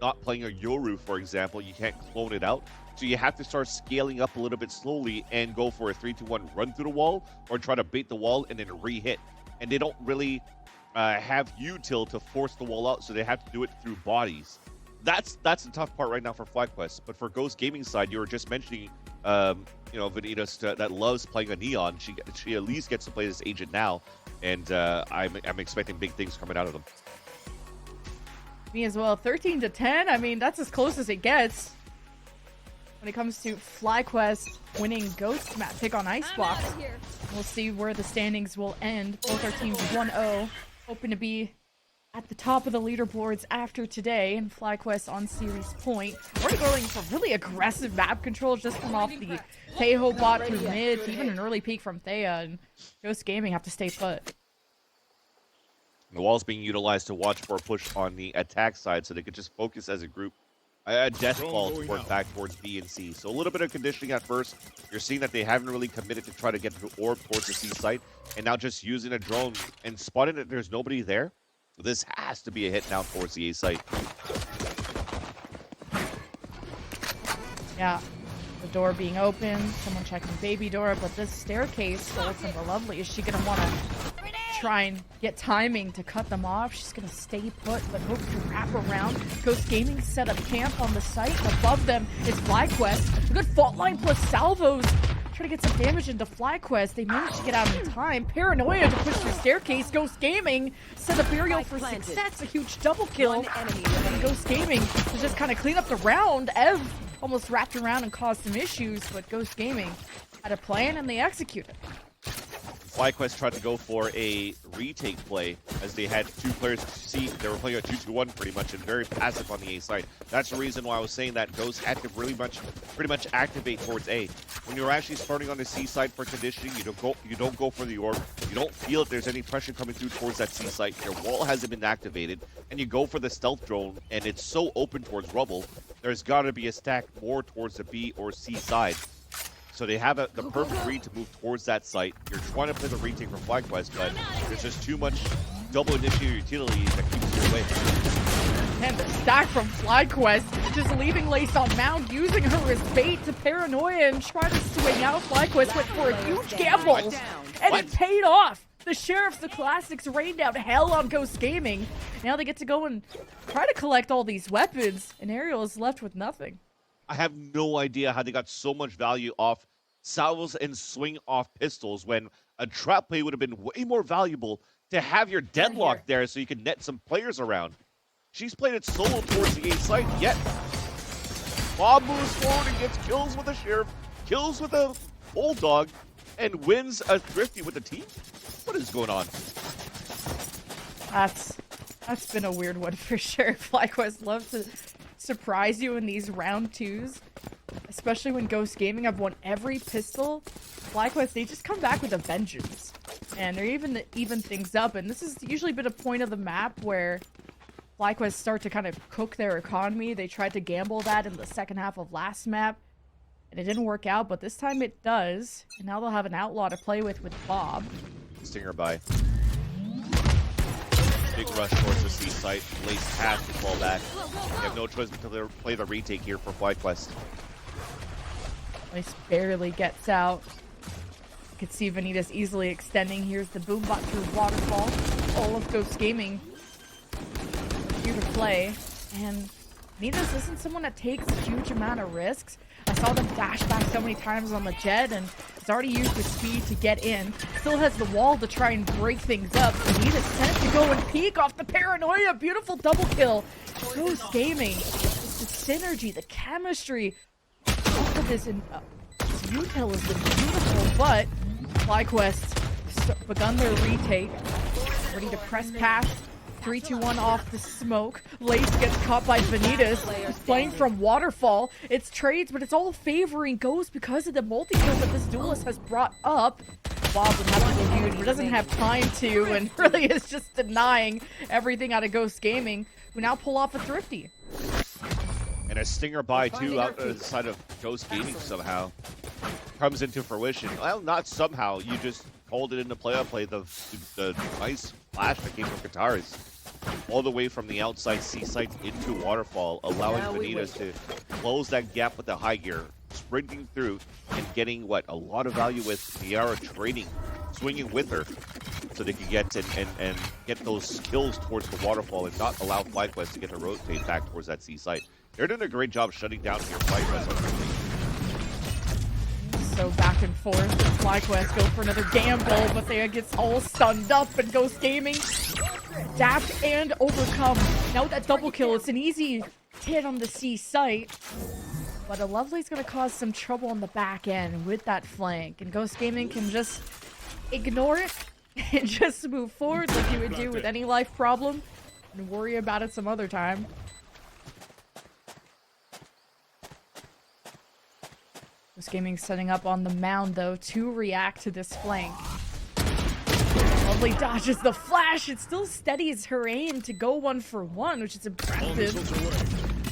not playing a Yoru, for example, you can't clone it out. So you have to start scaling up a little bit slowly and go for a 3-2-1 run through the wall or try to bait the wall and then re-hit. And they don't really have util to force the wall out, so they have to do it through bodies. That's the tough part right now for Flyquest. But for Ghost Gaming side, you were just mentioning, Vanitas that loves playing a Neon. She at least gets to play this agent now, and I'm expecting big things coming out of them. Me as well. 13-10. I mean, that's as close as it gets when it comes to Flyquest winning Ghost map pick on Icebox. We'll see where the standings will end. Both our teams 1-0, hoping to be at the top of the leaderboards after today, and Flyquest on series point. We're going for really aggressive map control just from off the Tejo bot through mid to even an early peek from Thea, and Ghost Gaming have to stay put. The wall's being utilized to watch for a push on the attack side so they could just focus as a group. Death ball to work back towards B and C. So a little bit of conditioning at first. You're seeing that they haven't really committed to try to get the orb towards the C site, and now just using a drone and spotting that there's nobody there. This has to be a hit down towards the A site. Yeah, the door being open, someone checking baby door, but this staircase goes from the Lovely. Is she going to want to try and get timing to cut them off? She's going to stay put, but hope to wrap around. Ghost Gaming set up camp on the site, and above them is Flyquest. A good fault line plus salvos. Try to get some damage into Flyquest. They managed to get out in time. Paranoia to push through staircase. Ghost Gaming set a burial for success. A huge double kill. And Ghost Gaming to just kind of clean up the round. Ev almost wrapped around and caused some issues, but Ghost Gaming had a plan and they executed. Flyquest tried to go for a retake play as they had two players see they were playing a 2-2-1 pretty much and very passive on the A side. That's the reason why I was saying that Ghost had to pretty much activate towards A. When you're actually starting on the C side for conditioning, you don't go for the orb. You don't feel if there's any pressure coming through towards that C site. Your wall hasn't been activated, and you go for the stealth drone, and it's so open towards rubble. There's got to be a stack more towards the B or C side. So they have the perfect read to move towards that site. You're trying to play the retake for Flyquest, but there's just too much double initiator utility that keeps you away. And the stack from Flyquest, just leaving Lace on mound, using her as bait to Paranoia and try to swing out. Flyquest went for a huge gamble, and it paid off. The Sheriffs, the Classics rained out hell on Ghost Gaming. Now they get to go and try to collect all these weapons, and Ariel is left with nothing. I have no idea how they got so much value off salvos and swing off pistols when a trap play would have been way more valuable to have your deadlock there so you can net some players around. She's played it solo towards the A site, yet Bob moves forward and gets kills with a Sheriff, kills with a Bulldog, and wins a Thrifty with the team? What is going on? That's been a weird one for sure. Flyquest loves to surprise you in these round twos, especially when Ghost Gaming have won every pistol. Flyquest, they just come back with a vengeance, and they're even things up. And this has usually been a point of the map where Flyquest start to kind of cook their economy. They tried to gamble that in the second half of last map, and it didn't work out, but this time it does. And now they'll have an outlaw to play with Bob. Stinger by. Big rush towards the C site. Lace has to fall back. They have no choice but to play the retake here for Flyquest. Lace barely gets out. You can see Vanitas easily extending. Here's the boombot through waterfall. All of Ghost Gaming here to play. And Vanitas isn't someone that takes a huge amount of risks. I saw them dash back so many times on the jet, and it's already used his speed to get in. Still has the wall to try and break things up. Vanitas sent to go and peek off the Paranoia. Beautiful double kill. Ghost Gaming. The synergy, the chemistry. All of this util has been beautiful, but Flyquest begun their retake. Ready to press past. 3-2-1 off the smoke. Lace gets caught by Vanitas. He's playing from waterfall. It's trades, but it's all favoring Ghost because of the multi-kill that this duelist has brought up. Bob would have to review, but doesn't have time to, and really is just denying everything out of Ghost Gaming, who now pull off a Thrifty. And a Stinger by too out the side of Ghost Gaming somehow comes into fruition. Well, not somehow. You just called it into play. The nice flash that came from Qataris. all the way from the outside C site into Waterfall, allowing Vanitas to close that gap with the high gear, sprinting through and getting a lot of value with Miara trading, swinging with her, so they can get and get those kills towards the Waterfall and not allow Flyquest to get to rotate back towards that C site. They're doing a great job shutting down here Flyquest. So back and forth, and Flyquest go for another gamble, but they gets all stunned up, and Ghost Gaming adapt and overcome. Now with that double kill, it's an easy hit on the C site, but a Lovely's going to cause some trouble on the back end with that flank, and Ghost Gaming can just ignore it and just move forward like you would do with any life problem and worry about it some other time. Ghost Gaming setting up on the mound, though, to react to this flank. Lovely dodges the flash. It still steadies her aim to go 1-for-1, which is impressive.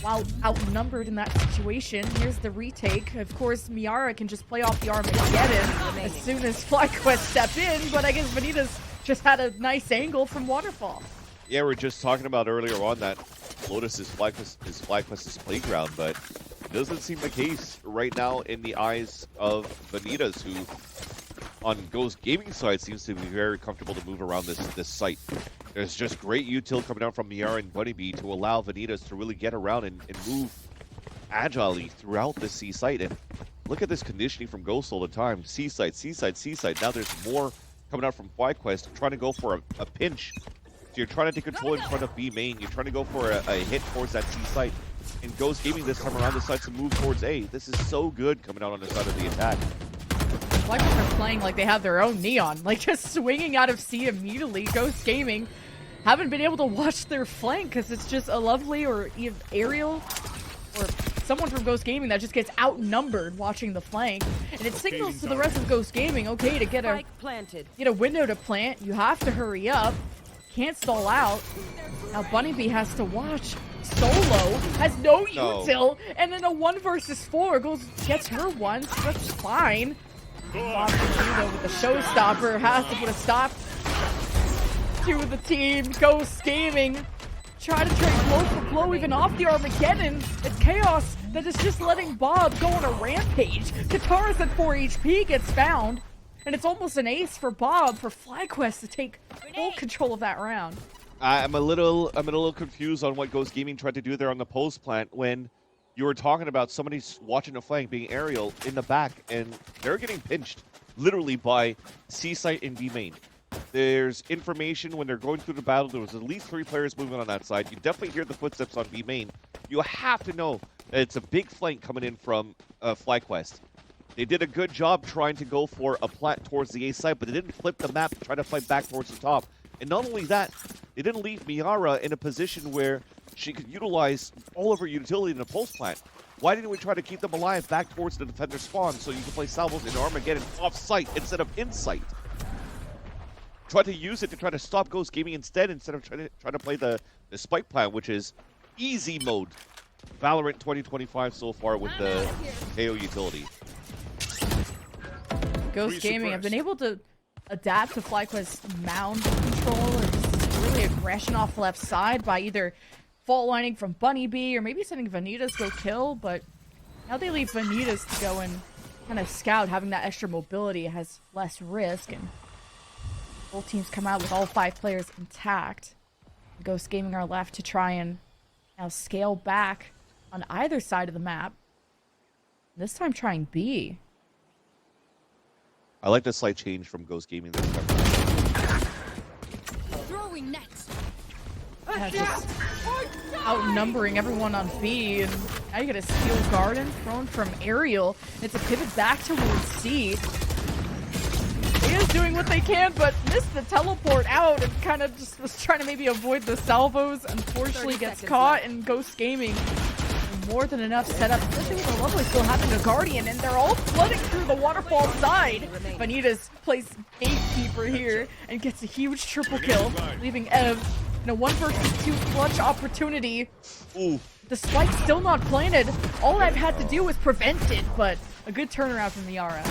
While outnumbered in that situation, here's the retake. Of course, Miara can just play off the Armageddon as soon as Flyquest step in, but I guess Vanitas just had a nice angle from Waterfall. Yeah, we are just talking about earlier on that Lotus is Flyquest's playground, but it doesn't seem the case right now in the eyes of Vanitas, who on Ghost Gaming side seems to be very comfortable to move around this site. There's just great util coming down from Miara and Bunnybee to allow Vanitas to really get around and move agilely throughout the C site. And look at this conditioning from Ghost all the time. C site, C site, C site. Now there's more coming out from Flyquest, trying to go for a pinch. So you're trying to take control in front of B main. You're trying to go for a hit towards that C site. And Ghost Gaming this time around decides to move towards A. This is so good coming out on the side of the attack. Flyquest are playing like they have their own Neon, like just swinging out of C immediately. Ghost Gaming haven't been able to watch their flank because it's just a Lovely or even Ariel or someone from Ghost Gaming that just gets outnumbered watching the flank. And it signals to the rest of Ghost Gaming, okay, to get a window to plant, you have to hurry up. Can't stall out. Now Bunnybee has to watch. Solo has no util, and then a 1 versus 4 gets her one, so that's fine. Bob Vegeta with the showstopper has to put a stop to the team. Ghost Gaming try to trade blow for blow even off the Armageddon. It's Chaos that is just letting Bob go on a rampage. Katara's at 4 HP gets found, and it's almost an ace for Bob for Flyquest to take full control of that round. I'm a little confused on what Ghost Gaming tried to do there on the post plant when you were talking about somebody watching the flank being Ariel in the back, and they're getting pinched literally by C site and B main. There's information when they're going through the battle. There was at least 3 players moving on that side. You definitely hear the footsteps on B main. You have to know that it's a big flank coming in from Flyquest. They did a good job trying to go for a plant towards the A side, but they didn't flip the map to try to fight back towards the top. And not only that, they didn't leave Miara in a position where she could utilize all of her utility in a post plant. Why didn't we try to keep them alive back towards the defender spawn so you can play salvos in Armageddon off-site instead of in-site? Try to use it to try to stop Ghost Gaming instead of trying to play the spike plan, which is easy mode. Valorant 2025 so far with the KO utility. Ghost Gaming have been able to adapt to Flyquest's mound control or just really aggression off the left side by either fault lining from Bunnybee or maybe sending Vanitas go kill, but now they leave Vanitas to go and kind of scout. Having that extra mobility has less risk, and both teams come out with all 5 players intact. Ghost Gaming are left to try and now scale back on either side of the map. This time trying B. I like the slight change from Ghost Gaming this time. Throwing nets. Yeah, just outnumbering everyone on B, and now you get a Steel Garden thrown from Ariel. It's a pivot back towards C. He is doing what they can, but missed the teleport out and kind of just was trying to maybe avoid the salvos. Unfortunately gets caught, and Ghost Gaming more than enough setup, especially with the Lovely still having a Guardian, and they're all flooding through the waterfall side. Vanitas plays Gatekeeper here and gets a huge triple kill, leaving Ev in a 1 versus 2 clutch opportunity. Ooh. The spike's still not planted. All I've had to do was prevent it, but a good turnaround from Miara.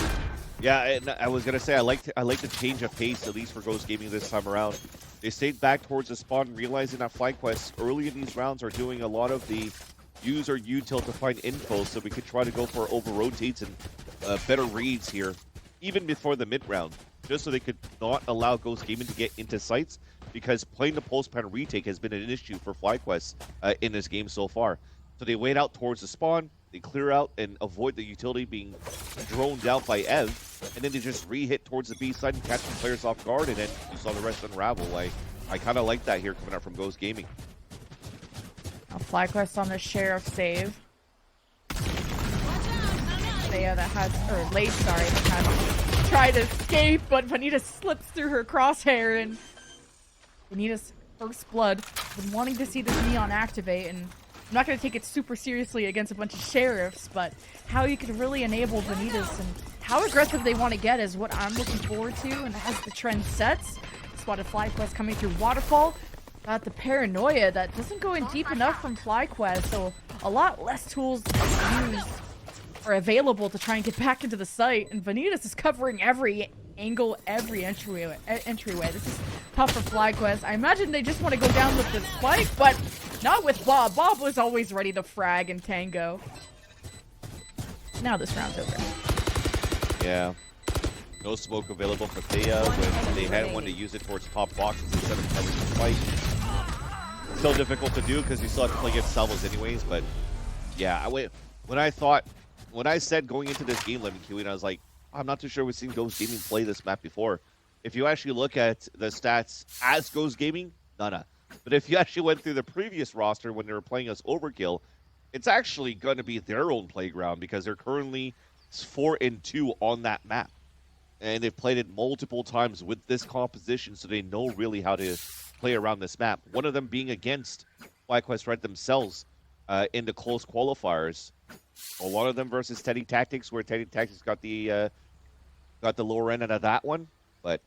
Yeah, and I was gonna say I like the change of pace, at least for Ghost Gaming this time around. They stayed back towards the spawn, realizing that Flyquest early in these rounds are doing a lot of the use or util to find info, so we could try to go for over rotates and better reads here, even before the mid round, just so they could not allow Ghost Gaming to get into sites, because playing the pulse pan retake has been an issue for Flyquest in this game so far. So they wait out towards the spawn, they clear out and avoid the utility being droned out by Ev, and then they just re-hit towards the B side and catch the players off guard, and then you saw the rest unravel. I kind of like that here coming out from Ghost Gaming. Flyquest on the Sheriff save. Thea that has, or Late, sorry, that has tried to escape, but Vanita slips through her crosshair, and Vanita's first blood. Been wanting to see this Neon activate, and I'm not going to take it super seriously against a bunch of Sheriffs, but how you can really enable Vanitas and how aggressive they want to get is what I'm looking forward to, and as the trend sets. Spotted Flyquest coming through Waterfall. Got the paranoia that doesn't go in deep enough from Flyquest, so a lot less tools used are available to try and get back into the site, and Vanitas is covering every angle, every entryway. This is tough for Flyquest. I imagine they just want to go down with the spike, but not with Bob. Bob was always ready to frag and tango. Now this round's over. Yeah. No smoke available for Thea, but they had one to use it towards top boxes instead of covering the spike. Still difficult to do because you still have to play against salvos anyways, but yeah, when I said going into this game, Lemon Kiwi, I was like, I'm not too sure we've seen Ghost Gaming play this map before. If you actually look at the stats as Ghost Gaming, none. But if you actually went through the previous roster when they were playing as Overkill, it's actually going to be their own playground because they're currently 4-2 on that map. And they've played it multiple times with this composition, so they know really how to play around this map. One of them being against Flyquest Red themselves in the close qualifiers. A lot of them versus Teddy Tactics, where Teddy Tactics got the lower end of that one. But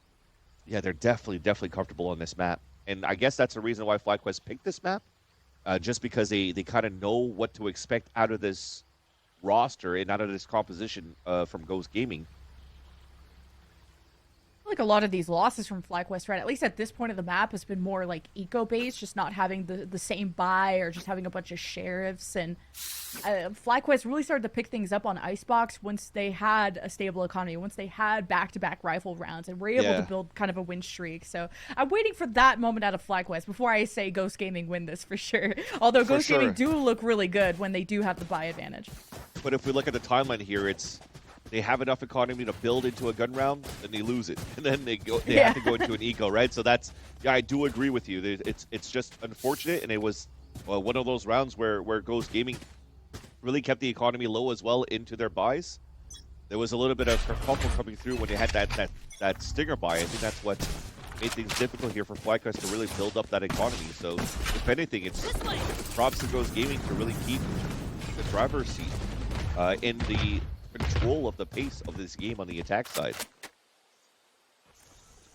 yeah, they're definitely comfortable on this map. And I guess that's the reason why Flyquest picked this map, just because they kind of know what to expect out of this roster and out of this composition from Ghost Gaming. Like a lot of these losses from Flyquest Red, at least at this point of the map, has been more like eco-based, just not having the same buy or just having a bunch of sheriffs. And Flyquest really started to pick things up on Icebox once they had a stable economy, once they had back-to-back rifle rounds, and were able to build kind of a win streak. So I'm waiting for that moment out of Flyquest before I say Ghost Gaming win this for sure. Although Ghost Gaming do look really good when they do have the buy advantage. But if we look at the timeline here, they have enough economy to build into a gun round, and they lose it, and then they have to go into an eco, right? So that's, yeah, I do agree with you. It's just unfortunate, and it was one of those rounds where Ghost Gaming really kept the economy low as well into their buys. There was a little bit of kerfuffle coming through when they had that stinger buy. I think that's what made things difficult here for Flyquest to really build up that economy. So if anything, it's props to Ghost Gaming to really keep the driver's seat in the control of the pace of this game on the attack side.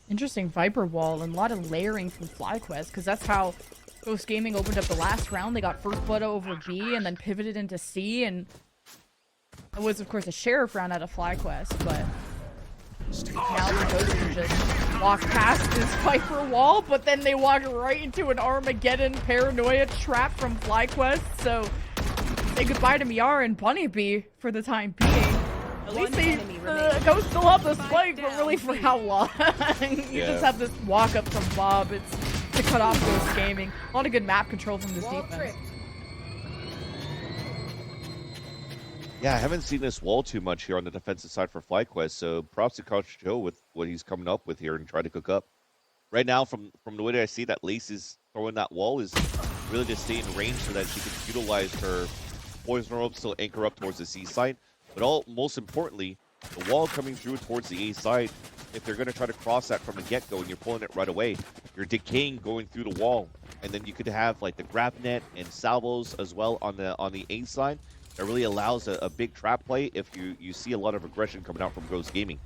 Interesting Viper wall and a lot of layering from Flyquest, because that's how Ghost Gaming opened up the last round. They got first blood over B and then pivoted into C, and it was of course a sheriff round out of Flyquest, but now the Ghost can just walk past this Viper wall, but then they walk right into an Armageddon paranoia trap from Flyquest, so say goodbye to Miara and Bunny Bee for the time being. At least they Ghost still have the spike, but really for how long? You just have this walk up from Bob. It's to cut off Ghost Gaming. A lot of good map control from this defense. Yeah, I haven't seen this wall too much here on the defensive side for Flyquest, so props to Coach Joe with what he's coming up with here and trying to cook up. Right now, from the way that I see that Lace is throwing that wall, is really to stay in range so that she can utilize her poison orb, still anchor up towards the C side. But most importantly, the wall coming through towards the A side, if they're going to try to cross that from the get-go and you're pulling it right away, you're decaying going through the wall. And then you could have like the grab net and salvos as well on the A side. That really allows a big trap play if you see a lot of aggression coming out from Ghost Gaming.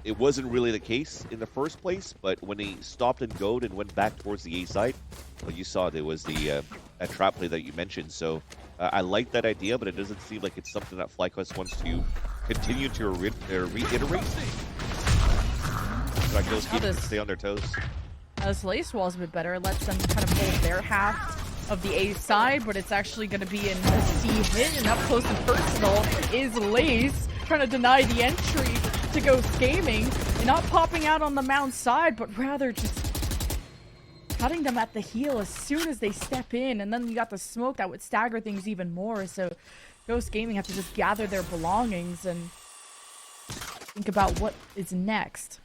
It wasn't really the case in the first place, but when they stopped and goed and went back towards the A side, well, you saw there was that trap play that you mentioned. So I like that idea, but it doesn't seem like it's something that Flyquest wants to continue to reiterate. So that Ghost Gaming can stay on their toes. This lace wall is a bit better. It lets them kind of hold their half of the A side, but it's actually going to be an a C hit, and up close and personal is Lace trying to deny the entry to Ghost Gaming, and not popping out on the mound side, but rather just cutting them at the heel as soon as they step in, and then you got the smoke that would stagger things even more. So Ghost Gaming have to just gather their belongings and think about what is next.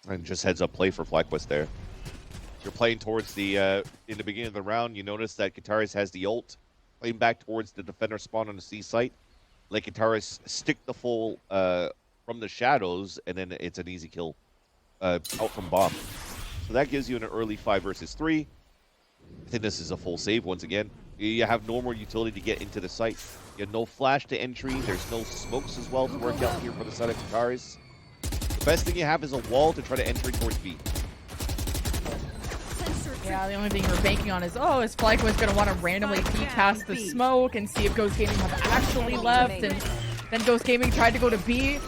And just heads up play for Flyquest there. You're playing towards the, in the beginning of the round, you notice that Kataris has the ult, playing back towards the defender spawn on the C site. Let Kataris stick the full from the shadows, and then it's an easy kill out from bomb. So that gives you an early 5 versus 3. I think this is a full save once again. You have no more utility to get into the site. You have no flash to entry. There's no smokes as well to work out here for the side of Kataris. The best thing you have is a wall to try to enter towards B. Yeah, the only thing you're banking on is, oh, is Flyquest going to want to randomly peek past the smoke and see if Ghost Gaming have actually left, and then Ghost Gaming tried to go to B.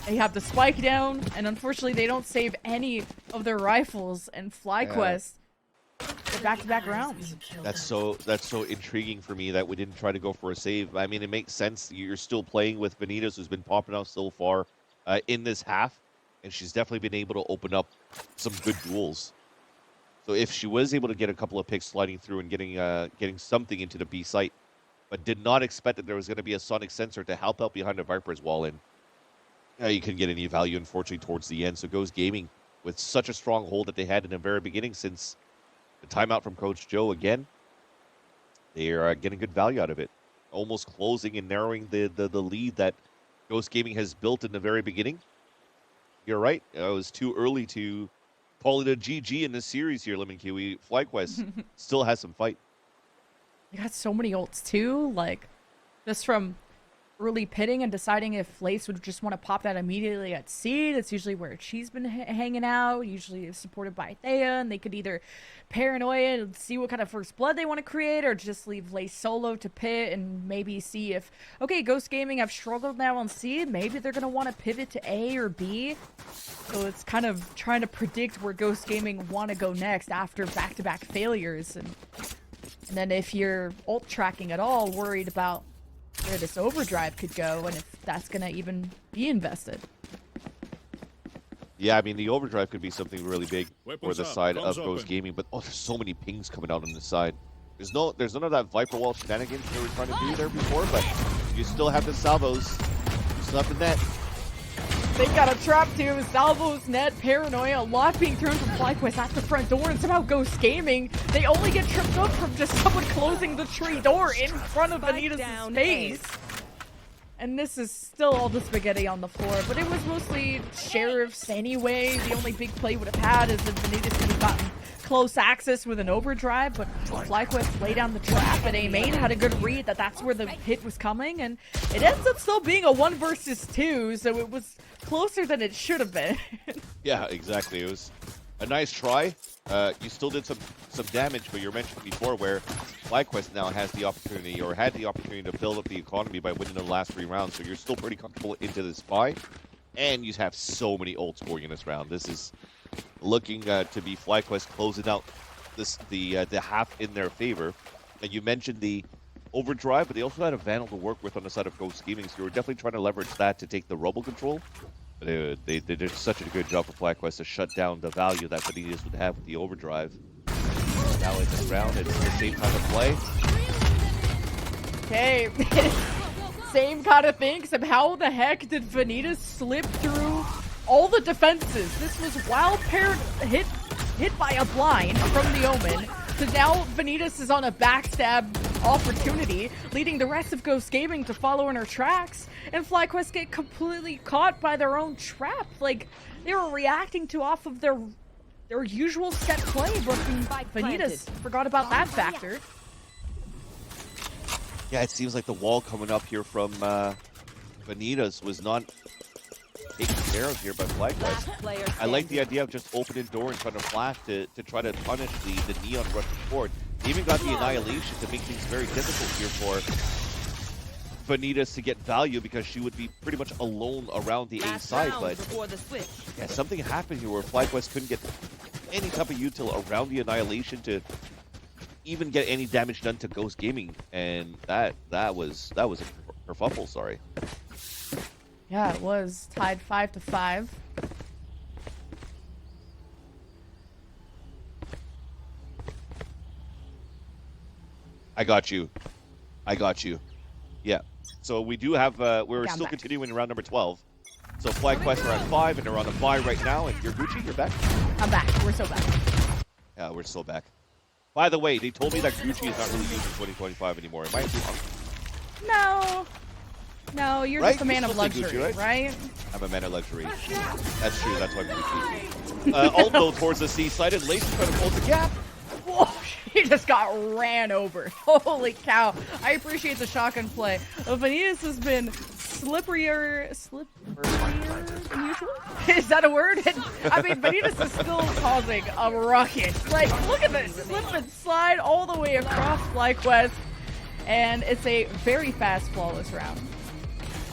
They have the spike down, and unfortunately they don't save any of their rifles, and Flyquest get back-to-back rounds. That's so intriguing for me that we didn't try to go for a save. I mean, it makes sense. You're still playing with Vanitas, who's been popping out so far in this half, and she's definitely been able to open up some good duels. So if she was able to get a couple of picks sliding through and getting something into the B site, but did not expect that there was going to be a sonic sensor to help out behind the Viper's wall, and you couldn't get any value, unfortunately, towards the end. So Ghost Gaming, with such a strong hold that they had in the very beginning since the timeout from Coach Joe again, they are getting good value out of it. Almost closing and narrowing the lead that Ghost Gaming has built in the very beginning. You're right. It was too early to call it a GG in this series here, Lemon Kiwi. Flyquest still has some fight. You got so many ults too, like just from early pitting and deciding if Lace would just want to pop that immediately at C. That's usually where she's been hanging out, usually supported by Thea, and they could either paranoia and see what kind of first blood they want to create, or just leave Lace solo to pit and maybe see if, okay, Ghost Gaming have struggled now on C, maybe they're going to want to pivot to A or B. So it's kind of trying to predict where Ghost Gaming want to go next after back-to-back failures. And then if you're ult tracking at all, worried about where this overdrive could go and if that's going to even be invested. Yeah, I mean, the overdrive could be something really big for the side of Ghost Gaming, but there's so many pings coming out on the side. There's none of that Viper Wall shenanigans they were trying to do there before, but you still have the salvos. You still have the net. They got a trap too. Salvos, net, paranoia, a lot being thrown from Flyquest at the front door, and somehow Ghost Gaming, they only get tripped up from just someone closing the tree door in front of Vanitas' face. And this is still all the spaghetti on the floor, but it was mostly Sheriffs anyway. The only big play would have had is if Vanitas could have gotten close access with an overdrive, but Flyquest laid down the trap, and A-Main had a good read that that's where the hit was coming, and it ends up still being a 1 versus 2, so it was closer than it should have been. Yeah, exactly. It was a nice try. You still did some damage, but you mentioned before where Flyquest now has the opportunity, or had the opportunity, to build up the economy by winning the last 3 rounds, so you're still pretty comfortable into this fight, and you have so many ults for you in this round. This is looking to be Flyquest closing out the half in their favor. And you mentioned the overdrive, but they also had a Vandal to work with on the side of Ghost Gaming, so you were definitely trying to leverage that to take the Rubble control. But they did such a good job for Flyquest to shut down the value that Vanitas would have with the overdrive. Now in this round, it's the same time of play. Okay, same kind of thing, except how the heck did Vanitas slip through all the defenses? This was while paired hit by a blind from the Omen. So now Vanitas is on a backstab opportunity, leading the rest of Ghost Gaming to follow in her tracks, and Flyquest get completely caught by their own trap. Like, they were reacting to off of their usual set play, but Vanitas forgot about that factor. Yeah, it seems like the wall coming up here from Vanitas was not taken care of here by Flyquest. I like the idea of just opening door and trying to flash to try to punish the Neon rushing forward. They even got the Annihilation to make things very difficult here for Vanitas to get value, because she would be pretty much alone around the A side. But yeah, something happened here where Flyquest couldn't get any type of util around the Annihilation to even get any damage done to Ghost Gaming, and that was a kerfuffle. Sorry. Yeah, it was tied 5-5. I got you. Yeah. So we do have. We're still continuing in round number 12. So Flyquest are at 5, and they're on a bye right now. And you're Gucci. You're back. I'm back. We're so back. Yeah, we're still back. By the way, they told me that Gucci is not really used in 2025 anymore. Am I too wrong? No, you're right? just a man You're of luxury, Gucci, right? I'm a man of luxury. That's true. That's why Gucci. Although towards the C-side, and Lace trying to close the gap. Whoa, he just got ran over. Holy cow. I appreciate the shotgun play. Vanitas has been slipperier than usual? Is that a word? I mean, Vanitas is still causing a ruckus. Like, look at this. Slip and slide all the way across Flyquest. And it's a very fast, flawless round.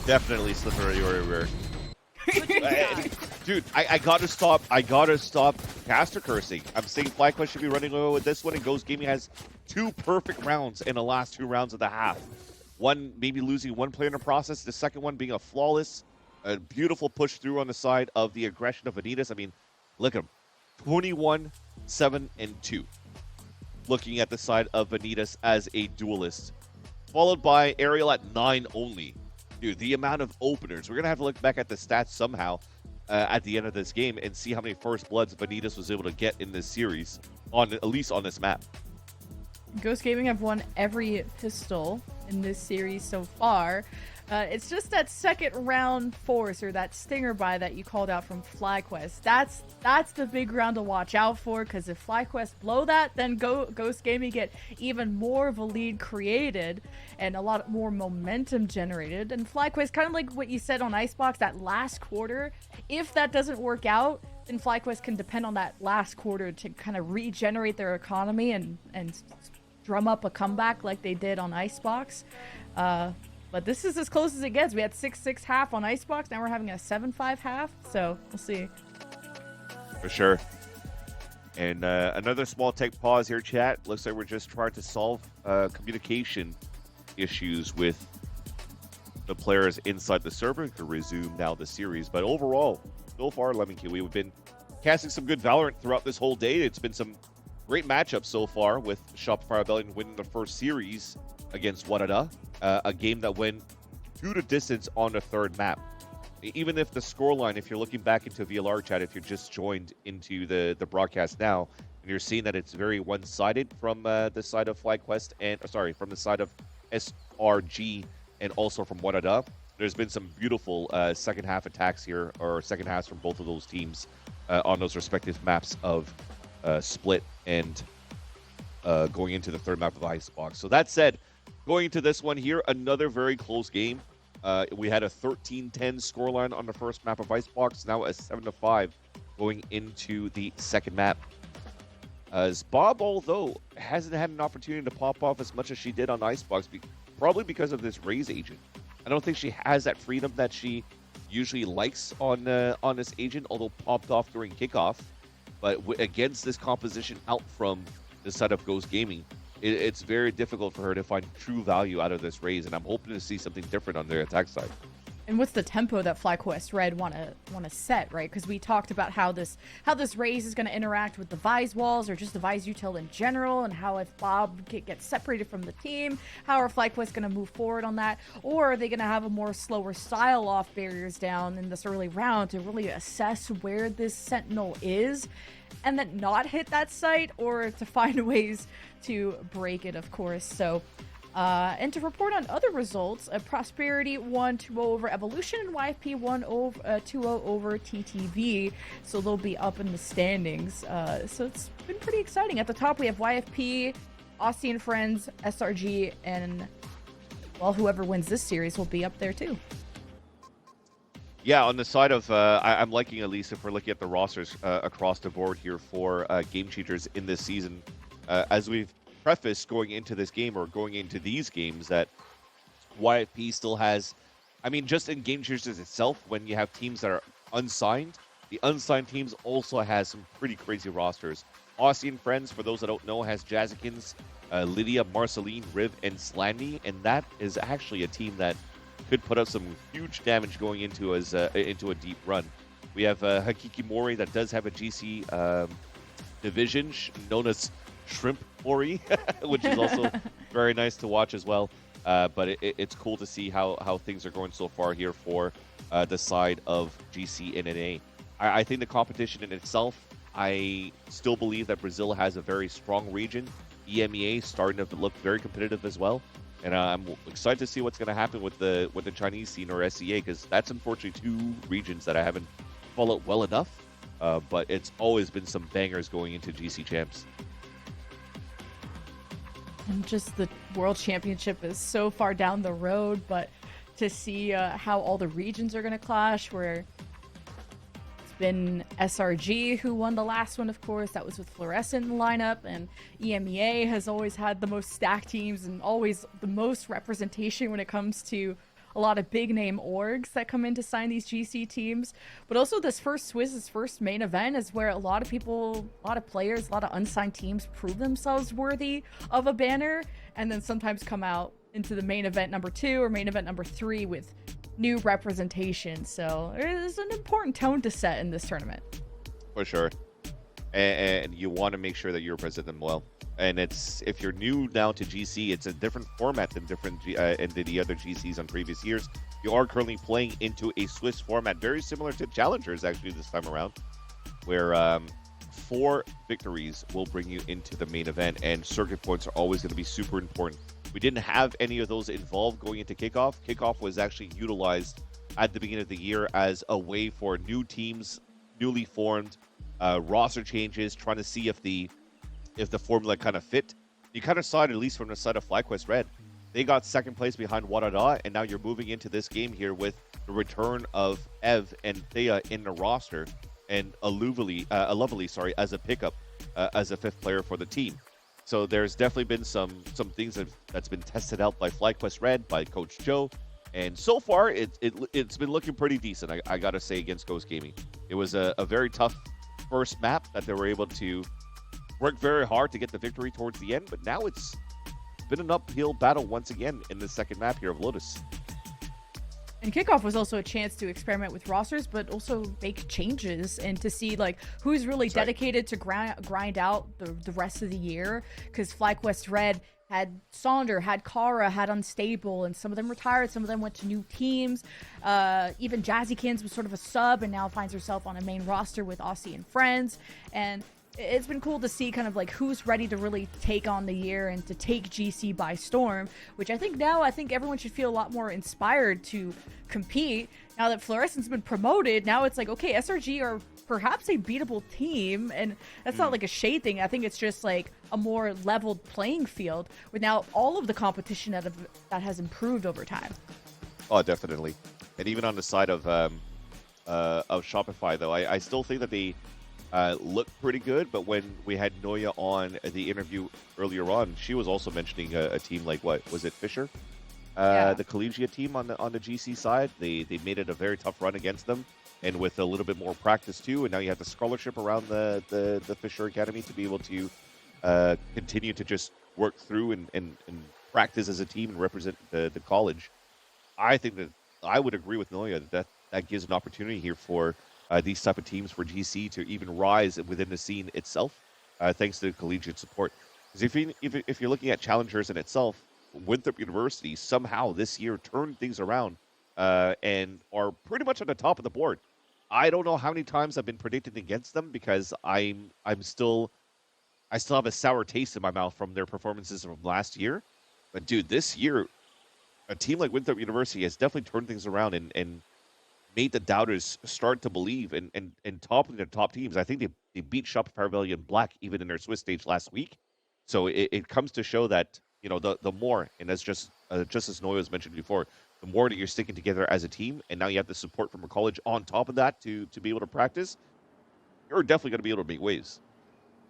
Definitely slippery everywhere. Dude, I gotta stop caster cursing. I'm saying Flyquest should be running away with this one, and Ghost Gaming has 2 perfect rounds in the last 2 rounds of the half. One maybe losing 1 player in the process, the second one being a beautiful push through on the side of the aggression of Vanitas. I mean, look at him. 21, 7, and 2. Looking at the side of Vanitas as a duelist. Followed by Ariel at 9 only. Dude, the amount of openers. We're going to have to look back at the stats somehow at the end of this game and see how many first bloods Vanitas was able to get in this series, at least on this map. Ghost Gaming have won every pistol in this series so far. It's just that second round force, or that stinger buy that you called out from Flyquest. That's the big round to watch out for, because if Flyquest blow that, then Ghost Gaming get even more of a lead created and a lot more momentum generated. And Flyquest, kind of like what you said on Icebox, that last quarter, if that doesn't work out, then Flyquest can depend on that last quarter to kind of regenerate their economy and drum up a comeback like they did on Icebox. But this is as close as it gets. We had 6-6 half on Icebox. Now we're having a 7-5 half. So we'll see. For sure. And another small tech pause here, chat. Looks like we're just trying to solve communication issues with the players inside the server to resume now the series. But overall, so far, Lemon Q, we've been casting some good Valorant throughout this whole day. It's been some great matchups so far, with Shopify Rebellion winning the first series against Warada, a game that went to the distance on the third map. Even if the scoreline, if you're looking back into VLR chat, if you're just joined into the broadcast now, and you're seeing that it's very one-sided from the side of Flyquest from the side of SRG and also from Warada. There's been some beautiful second half attacks here, or second halves from both of those teams on those respective maps of Split and going into the third map of Icebox. So that said, going into this one here, another very close game. We had a 13-10 scoreline on the first map of Icebox, now a 7-5 going into the second map. As Bob, although, hasn't had an opportunity to pop off as much as she did on Icebox, probably because of this Raze agent. I don't think she has that freedom that she usually likes on this agent, although popped off during kickoff. But against this composition out from the side of Ghost Gaming, it's very difficult for her to find true value out of this Raze, and I'm hoping to see something different on their attack side. And what's the tempo that Flyquest Red want to set, right? Because we talked about how this Raze is going to interact with the Vise walls, or just the Vise util in general, and how if Bob gets separated from the team, how are Flyquest going to move forward on that? Or are they going to have a more slower style off barriers down in this early round to really assess where this Sentinel is, and then not hit that site, or to find ways to break it, of course. So and to report on other results, Prosperity won 2-0 over Evolution, and YFP won 2-0 over TTV, so they'll be up in the standings. So it's been pretty exciting. At the top, we have YFP, Aussie and Friends, SRG, and, well, whoever wins this series will be up there too. Yeah, on the side of, I'm liking, at least if we're looking at the rosters across the board here for Game Changers in this season, as we've preface going into this game, or going into these games, that YFP still has, I mean, just in Game Changers itself, when you have teams that are unsigned, The unsigned teams also has some pretty crazy rosters. Aussie and Friends, for those that don't know, has Jazzikins, Lydia, Marceline, Riv, and Slandy, and that is actually a team that could put up some huge damage going into a deep run. We have Hakiki Mori that does have a GC division known as Shrimp Mori, which is also very nice to watch as well. But it's cool to see how things are going so far here for the side of GC NA. I think the competition in itself, I still believe that Brazil has a very strong region. EMEA starting to look very competitive as well. And I'm excited to see what's going to happen with the Chinese scene or SEA, because that's unfortunately two regions that I haven't followed well enough. But it's always been some bangers going into GC Champs. And just the World Championship is so far down the road, but to see how all the regions are going to clash, where it's been SRG who won the last one, of course. That was with Fluorescent in the lineup, and EMEA has always had the most stacked teams and always the most representation when it comes to a lot of big name orgs that come in to sign these GC teams. But also this first Swiss's first main event is where a lot of people, a lot of players, a lot of unsigned teams prove themselves worthy of a banner, and then sometimes come out into the main event number 2 or main event number 3 with new representation. So there's an important tone to set in this tournament. For sure. And you want to make sure that you represent them well. And it's, if you're new now to GC, it's a different format than the other GCs on previous years. You are currently playing into a Swiss format, very similar to Challengers actually this time around, where 4 victories will bring you into the main event, and circuit points are always going to be super important. We didn't have any of those involved going into kickoff. Kickoff was actually utilized at the beginning of the year as a way for new teams, newly formed, roster changes, trying to see if the formula kind of fit. You kind of saw it, at least from the side of Flyquest Red. They got second place behind Wadada, and now you're moving into this game here with the return of Ev and Thea in the roster, and a Lovely as a pickup, as a 5th player for the team. So there's definitely been some things that's been tested out by Flyquest Red, by Coach Joe, and so far it's been looking pretty decent. I gotta say, against Ghost Gaming, it was a very tough first map that they were able to work very hard to get the victory towards the end, but now it's been an uphill battle once again in the second map here of Lotus. And kickoff was also a chance to experiment with rosters, but also make changes and to see like who's really dedicated to grind out the rest of the year. Because Flyquest Red had Sonder, had Kara, had Unstable, and some of them retired, some of them went to new teams. Even Jazzykins was sort of a sub and now finds herself on a main roster with Aussie and Friends. And it's been cool to see kind of like who's ready to really take on the year and to take GC by storm, which I think everyone should feel a lot more inspired to compete. Now that Fluorescent's been promoted, now it's like, okay, SRG are perhaps a beatable team, and that's not like a shade thing. I think it's just like a more leveled playing field with now all of the competition that has improved over time. Oh, definitely. And even on the side of Shopify, though, I still think that they look pretty good, but when we had Noya on the interview earlier on, she was also mentioning a team like, what was it, Fisher? The collegiate team on the GC side. They made it a very tough run against them, and with a little bit more practice too, and now you have the scholarship around the Fisher Academy to be able to continue to just work through and practice as a team and represent the college. I think that I would agree with Noya that gives an opportunity here for these type of teams for GC to even rise within the scene itself, thanks to collegiate support. Because if you're looking at Challengers in itself, Winthrop University somehow this year turned things around and are pretty much on the top of the board. I don't know how many times I've been predicting against them, because I still have a sour taste in my mouth from their performances from last year. But dude, this year, a team like Winthrop University has definitely turned things around and made the doubters start to believe and toppling their top teams. I think they beat Shopify Rebellion Black even in their Swiss stage last week. So it comes to show that, you know, the more, and that's just as Noya was mentioned before, the more that you're sticking together as a team, and now you have the support from a college on top of that to be able to practice, you're definitely going to be able to make waves.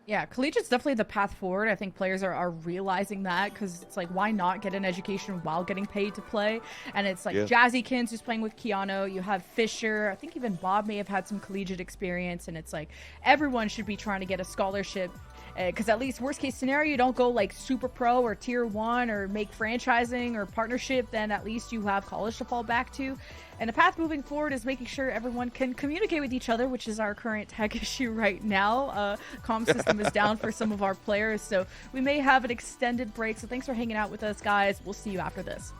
Yeah, collegiate's definitely the path forward. I think players are realizing that because it's like, why not get an education while getting paid to play? And it's like Jazzykins who's playing with Keanu. You have Fisher. I think even Bob may have had some collegiate experience. And it's like everyone should be trying to get a scholarship because at least worst case scenario, you don't go like super pro or tier 1 or make franchising or partnership. Then at least you have college to fall back to. And the path moving forward is making sure everyone can communicate with each other, which is our current tech issue right now. Comm system is down for some of our players, so we may have an extended break. So thanks for hanging out with us, guys. We'll see you after this.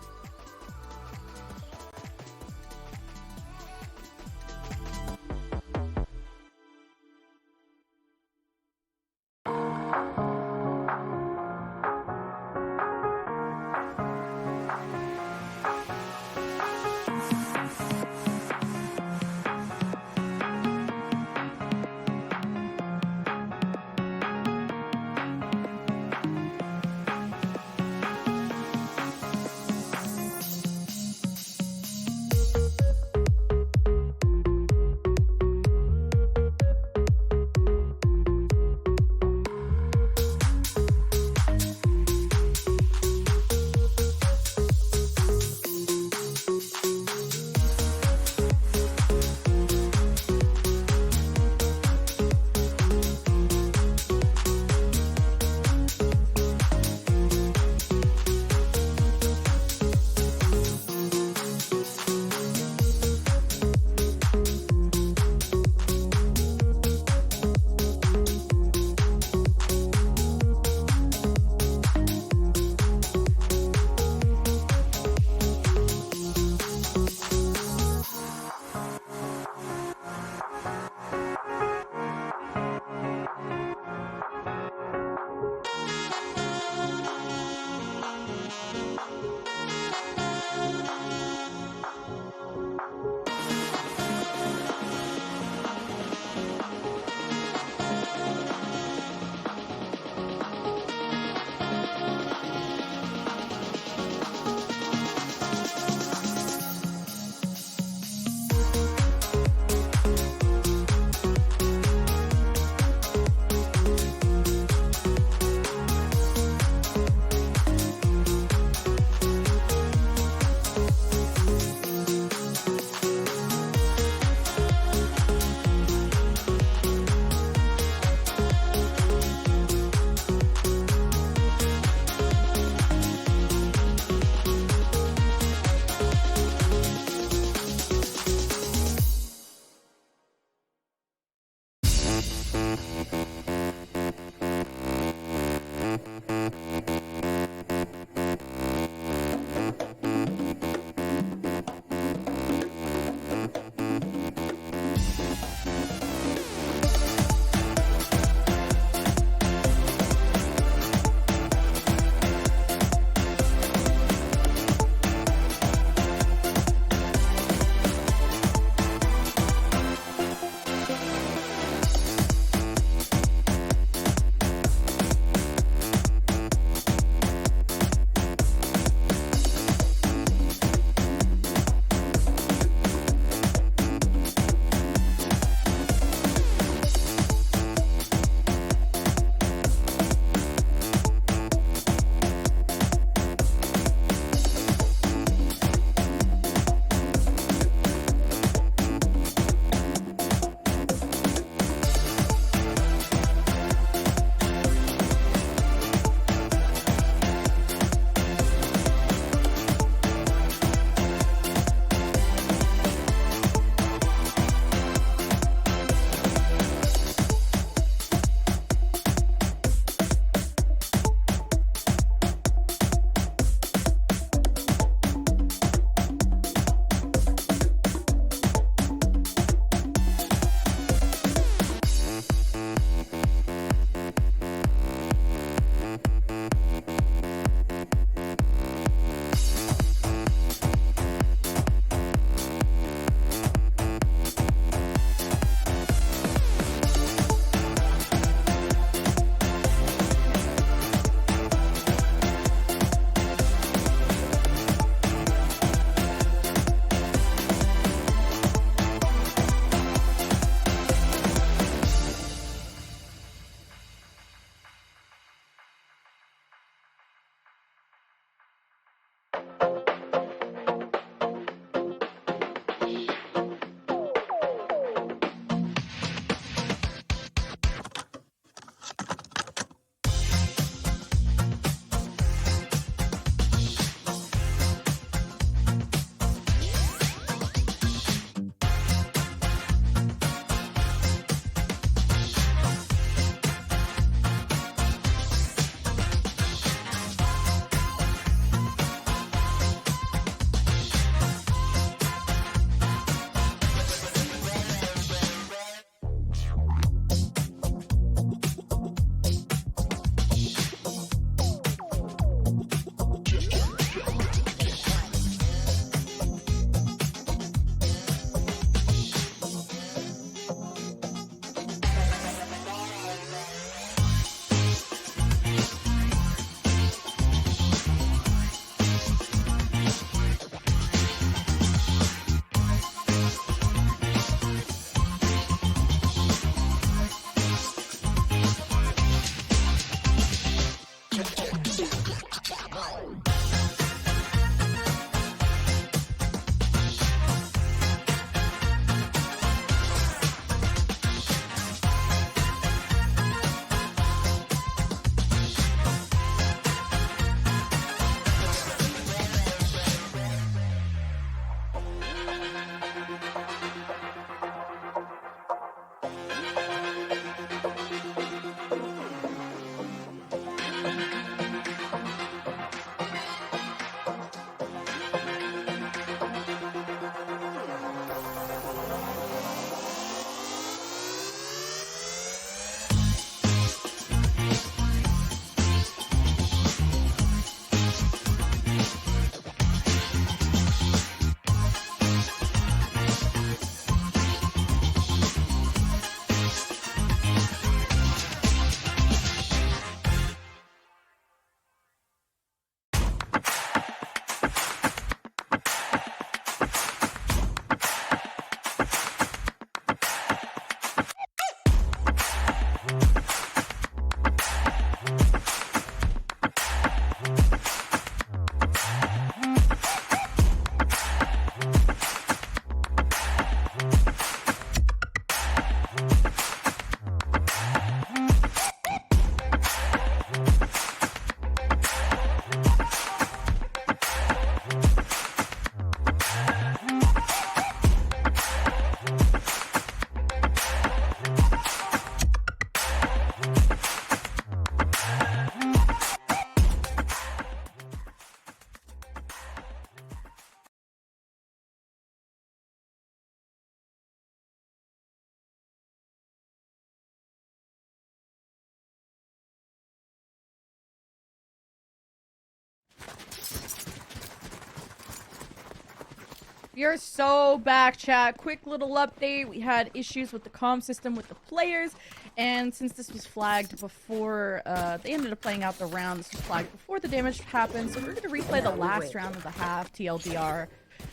We are so back, chat. Quick little update. We had issues with the comm system with the players, and since this was flagged before they ended up playing out the round, this was flagged before the damage happened, so we're going to replay the last round of the half, TLDR.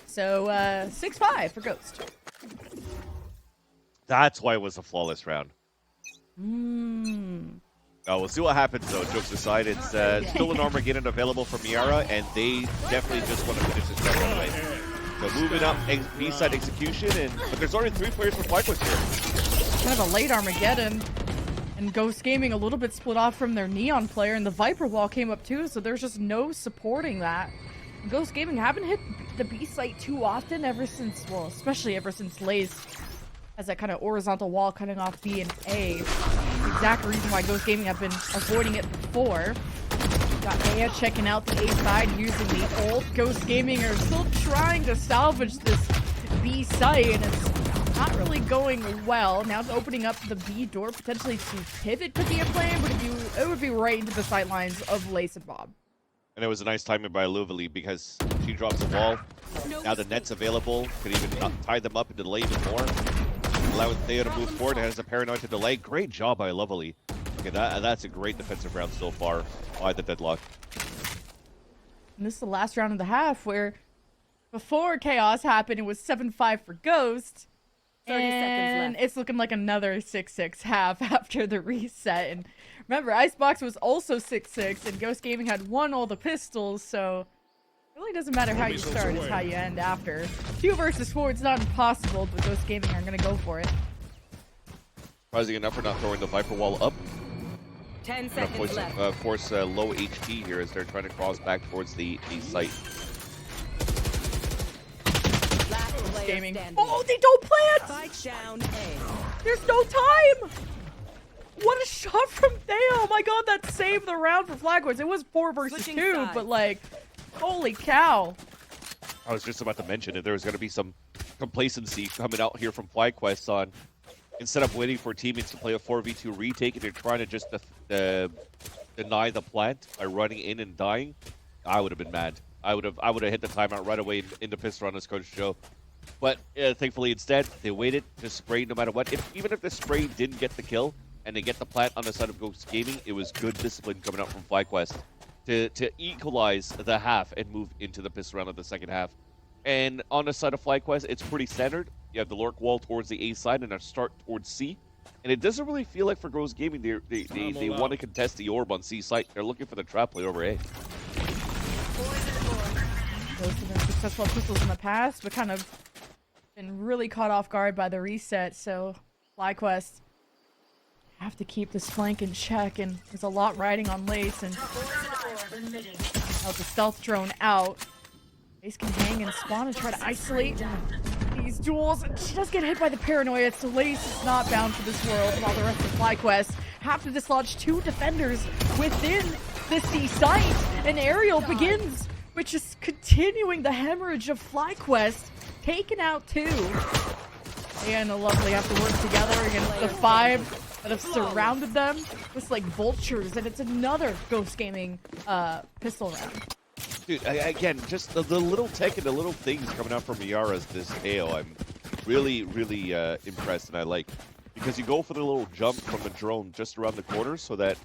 So, 6-5 for Ghost. That's why it was a flawless round. We'll see what happens, though. Jokes aside, it's still an Armageddon available for Miara, and they definitely just want to finish this round anyway. So moving up B-side execution, but there's already 3 players for Flyquest here. Kind of a late Armageddon. And Ghost Gaming a little bit split off from their Neon player, and the Viper wall came up too, so there's just no supporting that. Ghost Gaming haven't hit the B site too often ever since, well, especially ever since Lays has that kind of horizontal wall cutting off B and A. The exact reason why Ghost Gaming have been avoiding it before. Got Aya checking out the A side using the ult. Ghost Gaming are still trying to salvage this B site, and it's not really going well. Now it's opening up the B door, potentially to pivot could be a plan, but it would be right into the sight lines of Lace and Bob. And it was a nice timing by Luvali because she drops the wall. Now the net's available. Could even tie them up and delay even more. Allowing Theo to move forward. Has a paranoid to delay. Great job by Luvali. Okay, that's a great defensive round so far by the Deadlock. And this is the last round of the half where before Chaos happened, it was 7-5 for Ghost. 30 seconds left. It's looking like another 6-6 half after the reset. And remember, Icebox was also 6-6, and Ghost Gaming had won all the pistols, so it really doesn't matter how you start, it's how you end after. 2 versus 4, it's not impossible, but Ghost Gaming are going to go for it. Surprising enough for not throwing the Viper wall up. 10 seconds left. Force low HP here as they're trying to cross back towards the site. Gaming. Oh, they don't plant! Spike down A. There's no time! What a shot from Theo! Oh my god, that saved the round for Flyquest. It was 4 versus 2, but like, holy cow. I was just about to mention if there was going to be some complacency coming out here from Flyquest on, instead of waiting for teammates to play a 4v2 retake, and they're trying to just deny the plant by running in and dying, I would have been mad. I would have hit the timeout right away into pistol on as Coach Joe. But thankfully, instead, they waited to spray no matter what. Even if the spray didn't get the kill and they get the plant on the side of Ghost Gaming, it was good discipline coming out from Flyquest to equalize the half and move into the pistol round of the second half. And on the side of Flyquest, it's pretty standard. You have the lurk wall towards the A side and a start towards C. And it doesn't really feel like for Ghost Gaming they want to contest the orb on C site. They're looking for the trap play over A. Those have been successful pistols in the past, but kind of been really caught off guard by the reset, so Flyquest have to keep this flank in check, and there's a lot riding on Lace, and the stealth drone out. Lace can hang and spawn and try to isolate these duels, and she does get hit by the paranoia, so Lace is not bound for this world, while the rest of Flyquest have to dislodge 2 defenders within the C site, and Ariel begins, which is continuing the hemorrhage of Flyquest, taking out 2. And the Lovely have to work together against the 5 that have surrounded them, just like vultures, and it's another Ghost Gaming pistol round. Dude, again, just the little tech and the little things coming out from Miara's this AO, I'm really, really impressed, and I like. Because you go for the little jump from the drone just around the corner so that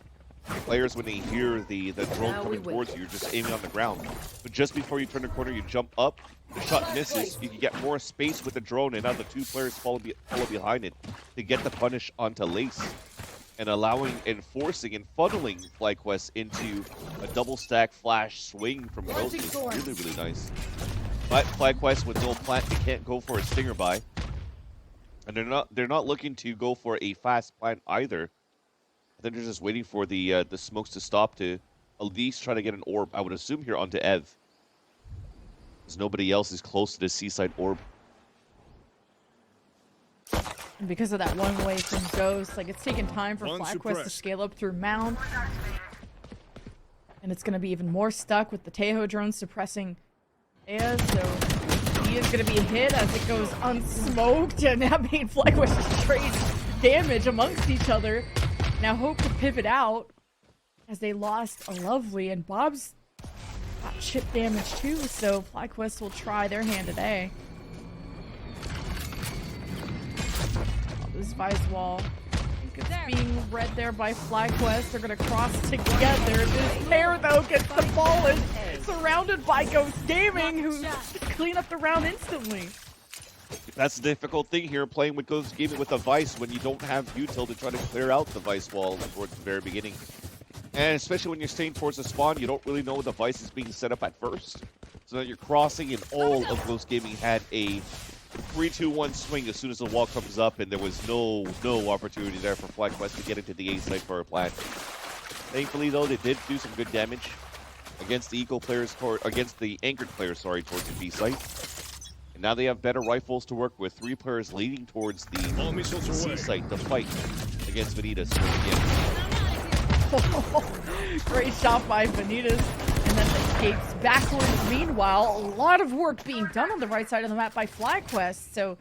players, when they hear the drone coming towards you, you're just aiming on the ground. But just before you turn the corner, you jump up, the shot misses, you can get more space with the drone, and now the 2 players follow behind it to get the punish onto Lace, and allowing and forcing and funneling Flyquest into a double stack flash swing from Ghost is really, really nice. But Flyquest with no plant, they can't go for a stinger buy. And they're not looking to go for a fast plant either. They're just waiting for the smokes to stop to at least try to get an orb, I would assume, here onto Ev. Because nobody else is close to the seaside orb. And because of that one way from Ghost, like, it's taken time for Flyquest to scale up through Mound. And it's going to be even more stuck with the Tejo drone suppressing Aya, so he is going to be hit as it goes unsmoked, and that made Flyquest just trade damage amongst each other. Now hope to pivot out as they lost a Lovely, and Bob's got chip damage too, so Flyquest will try their hand at A. this Vice wall. I think it's being read there by Flyquest. They're going to cross together. This pair, though, gets the ball and surrounded by Ghost Gaming, who clean up the round instantly. That's the difficult thing here, playing with Ghost Gaming with a Vice when you don't have util to try to clear out the Vice wall towards the very beginning. And especially when you're staying towards the spawn, you don't really know the Vice is being set up at first. So that you're crossing, and all of Ghost Gaming had a 3-2-1 swing as soon as the wall comes up, and there was no opportunity there for Flyquest to get into the A site for a plant. Thankfully, though, they did do some good damage against the against the anchored players, towards the B site. And now they have better rifles to work with. 3 players leading towards the C site to fight against Vanitas. Great shot by Vanitas, and then escapes backwards. Meanwhile, a lot of work being done on the right side of the map by Flyquest. So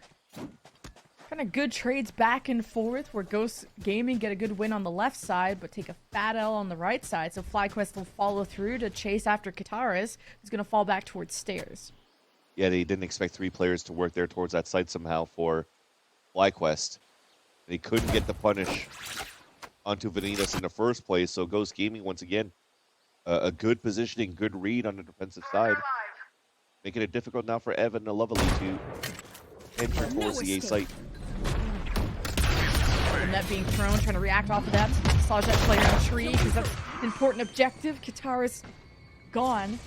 kind of good trades back and forth, where Ghost Gaming get a good win on the left side, but take a fat L on the right side. So Flyquest will follow through to chase after Kataris, who's going to fall back towards stairs. Yeah, they didn't expect 3 players to work there towards that site somehow for Flyquest. They couldn't get the punish onto Vanitas in the first place, so Ghost Gaming, once again, a good positioning, good read on the defensive side. Making it difficult now for Evan and Lovely to enter towards the A site. And that being thrown, trying to react off of that. Saw that player in the tree, because that's an important objective. Kataris gone.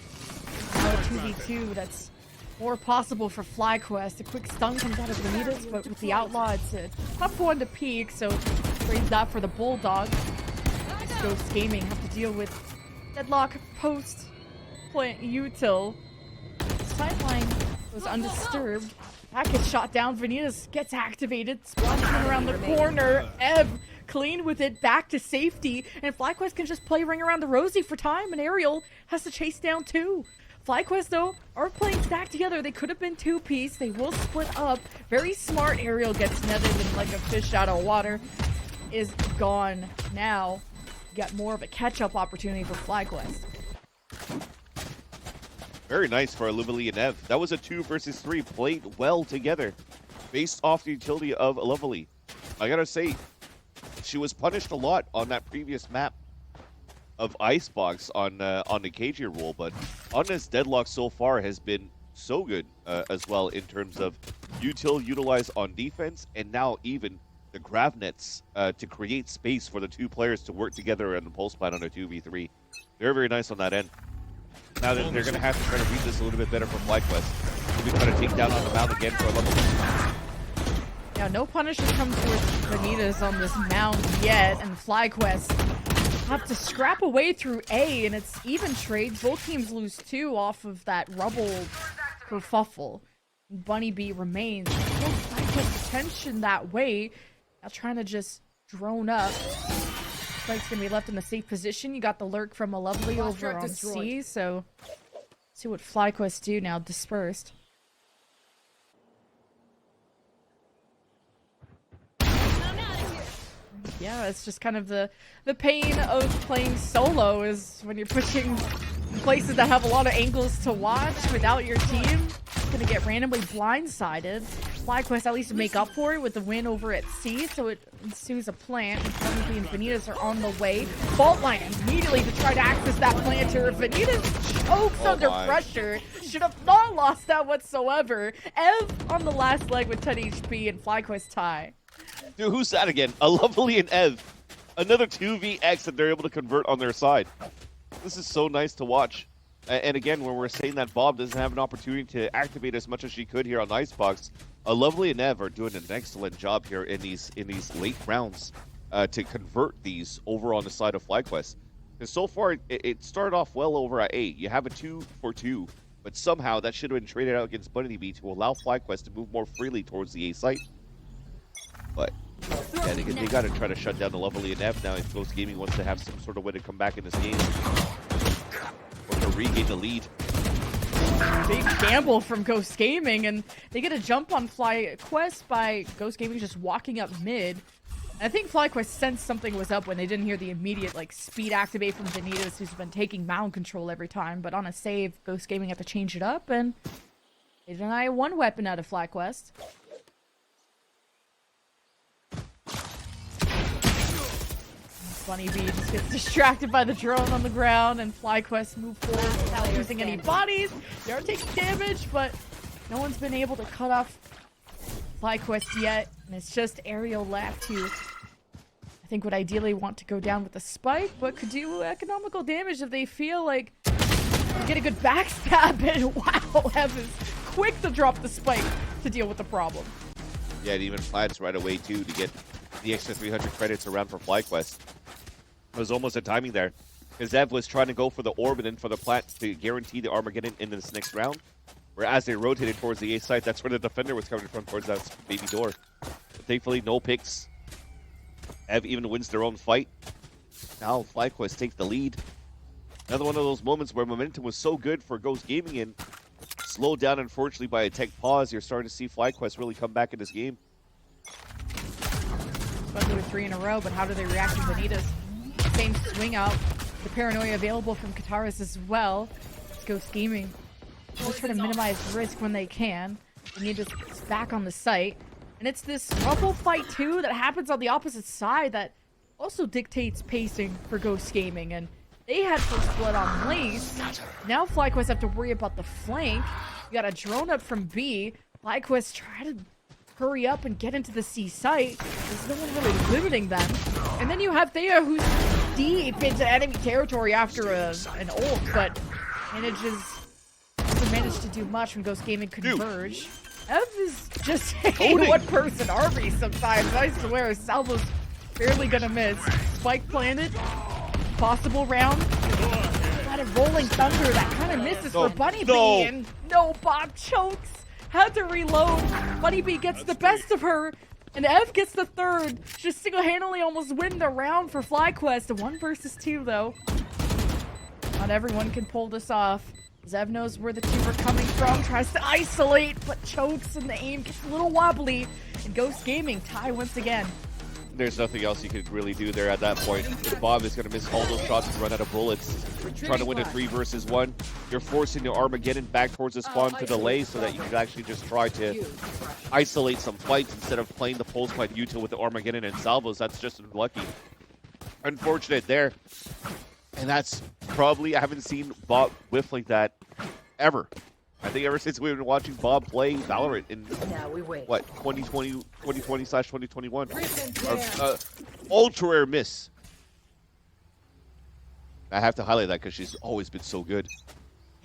Now a 2v2, that's more possible for Flyquest. A quick stun comes out of Vanitas, but with the Outlaw, it's a tough one to peek, so trades that for the Bulldog. Ghost Gaming have to deal with deadlock post plant util. Sideline was undisturbed. That gets shot down. Vanitas gets activated, spawning around the corner. Ev clean with it, back to safety, and Flyquest can just play Ring Around the Rosie for time, and Ariel has to chase down 2. Flyquest, though, are playing stacked together. They could have been 2-piece. They will split up. Very smart. Ariel gets netted and like a fish out of water. Is gone now. Got more of a catch-up opportunity for Flyquest. Very nice for Lovely and Ev. That was a 2 versus 3. Played well together. Based off the utility of Lovely. I gotta say, she was punished a lot on that previous map of Icebox on the KG rule, but on this deadlock so far has been so good as well in terms of util utilized on defense, and now even the grav nets to create space for the 2 players to work together in the pulse plan on a 2v3. Very, very nice on that end. Now they're going to have to try to read this a little bit better for Flyquest. We're going to take down on the mound again for a level. Yeah, no punish has come towards Vanitas on this mound yet, and Flyquest have to scrap away through A, and it's even trades. Both teams lose 2 off of that rubble kerfuffle. Bunny B remains. Flyquest attention that way. Now trying to just drone up. Spike's gonna be left in a safe position. You got the lurk from a Lovely over on C, so see what Flyquest do now. Dispersed. Yeah, it's just kind of the pain of playing solo, is when you're pushing places that have a lot of angles to watch without your team. It's gonna get randomly blindsided. Flyquest at least to make up for it with the win over at C, so it ensues a plant. Bunny and Vanitas are on the way. Fault line immediately to try to access that planter. Vanitas chokes under pressure. Should have not lost that whatsoever. Ev on the last leg with 10 HP, and Flyquest tie. Dude, who's that again? A Lovely and Ev. Another 2vx that they're able to convert on their side. This is so nice to watch. And again, when we're saying that Bob doesn't have an opportunity to activate as much as she could here on Icebox, a Lovely and Ev are doing an excellent job here in these late rounds to convert these over on the side of Flyquest. Because so far, it started off well over at A. You have a 2 for 2, but somehow that should have been traded out against Bunny B to allow Flyquest to move more freely towards the A site. But yeah, they got to try to shut down the Lovely and Ev now if Ghost Gaming wants to have some sort of way to come back in this game. Or to regain the lead. Big gamble from Ghost Gaming, and they get a jump on Flyquest by Ghost Gaming just walking up mid. I think Flyquest sensed something was up when they didn't hear the immediate speed activate from Vanitas, who's been taking mound control every time. But on a save, Ghost Gaming have to change it up, and they deny 1 weapon out of Flyquest. Bunny Bee just gets distracted by the drone on the ground, and Flyquest move forward without losing any bodies. They are taking damage, but no one's been able to cut off Flyquest yet, and it's just Aerial left who I think would ideally want to go down with a spike, but could do economical damage if they feel like they get a good backstab. And wow, Ev is quick to drop the spike to deal with the problem. Yeah, and even plans right away too to get the extra 300 credits around for Flyquest. It was almost a timing there, because Ev was trying to go for the orb and then for the plant to guarantee the Armageddon in this next round. Whereas they rotated towards the A site, that's where the defender was coming from, towards that baby door. But thankfully, no picks. Ev even wins their own fight. Now Flyquest takes the lead. Another one of those moments where momentum was so good for Ghost Gaming and slowed down, unfortunately, by a tech pause. You're starting to see Flyquest really come back in this game. Especially with 3 in a row, but how do they react to Vanitas? Same swing out. The paranoia available from Kataris as well. It's Ghost Gaming. Just try to minimize risk when they can. Vanitas is back on the site. And it's this ruffle fight, too, that happens on the opposite side that also dictates pacing for Ghost Gaming. And they had first blood on Lace. Now Flyquest have to worry about the flank. You got a drone up from B. Flyquest try to hurry up and get into the C site. There's no one really limiting them. And then you have Thea, who's deep into enemy territory after an ult, but doesn't manage to do much when Ghost Gaming converge. Ev is just a one-person army sometimes. I swear, Salvo's barely gonna miss. Spike planted. Possible round. Got a rolling thunder that kind of misses for Bunny Bee, and no, Bob chokes. Had to reload. Bunny Bee gets the best of her, and Ev gets the third. Just single-handedly almost win the round for Flyquest. A 1 versus 2, though. Not everyone can pull this off. Zev knows where the two are coming from, tries to isolate, but chokes, and the aim gets a little wobbly. And Ghost Gaming tie once again. There's nothing else you could really do there at that point. Bob is going to miss all those shots and run out of bullets. Trying to win a 3 versus 1. You're forcing the Armageddon back towards the spawn to delay so that you can actually just try to isolate some fights instead of playing the pulse fight util with the Armageddon and salvos. That's just unlucky. Unfortunate there. And that's probably, I haven't seen Bob whiff like that ever. I think ever since we've been watching Bob play Valorant in, what, 2020/2021. Ultra rare miss. I have to highlight that because she's always been so good.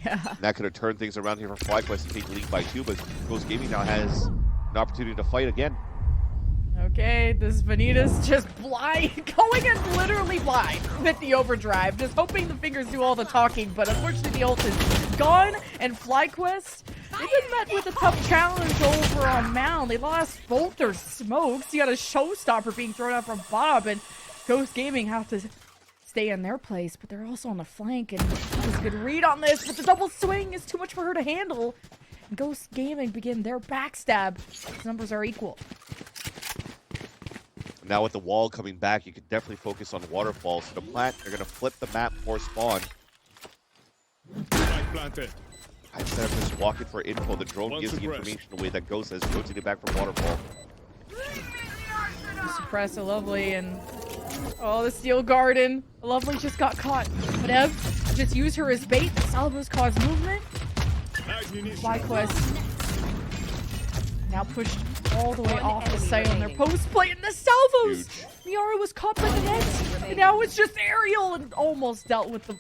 Yeah. And that could have turned things around here for Flyquest and take the lead by 2, but Ghost Gaming now has an opportunity to fight again. Okay, this Vanitas just blind, going in literally blind with the overdrive, just hoping the fingers do all the talking, but unfortunately the ult is gone, and Flyquest, they've been met with a tough challenge over on Mound. They lost both their smokes. You got a showstopper being thrown out from Bob, and Ghost Gaming have to stay in their place, but they're also on the flank, and that was a good read on this, but the double swing is too much for her to handle. And Ghost Gaming begin their backstab. These numbers are equal. Now with the wall coming back, you can definitely focus on waterfalls. So the plant, they're going to flip the map for spawn. Planted. Instead of just walking for info, the drone gives the information away that Ghost has rotated back from waterfall. Suppress a Lovely, and oh, the Steel Garden. A Lovely just got caught. But Ev just used her as bait. The salvos cause movement. Flyquest now pushed all the way off the site on their post play, and the salvos! Miara was caught by the net, and now it's just Aerial, and almost dealt with the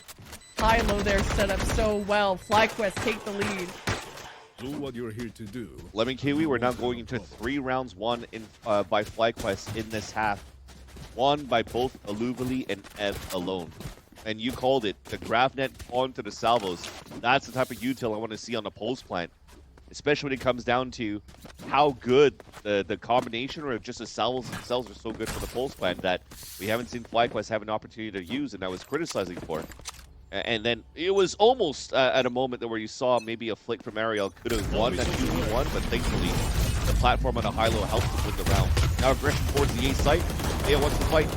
high-low there set up so well. Flyquest take the lead. Do what you're here to do. Lemon Kiwi, we're now going into 3 rounds won in by Flyquest in this half. Won by both Aluvali and Ev alone. And you called it, the GravNet onto the salvos. That's the type of util I want to see on the pulse plant. Especially when it comes down to how good the combination or just the salvos themselves are so good for the pulse plant that we haven't seen Flyquest have an opportunity to use, and I was criticizing for. And then it was almost at a moment where you saw maybe a flick from Ariel could have won that 2v1, but thankfully the platform on a high-low helped them win the round. Now aggression towards the A site. Thea wants to fight.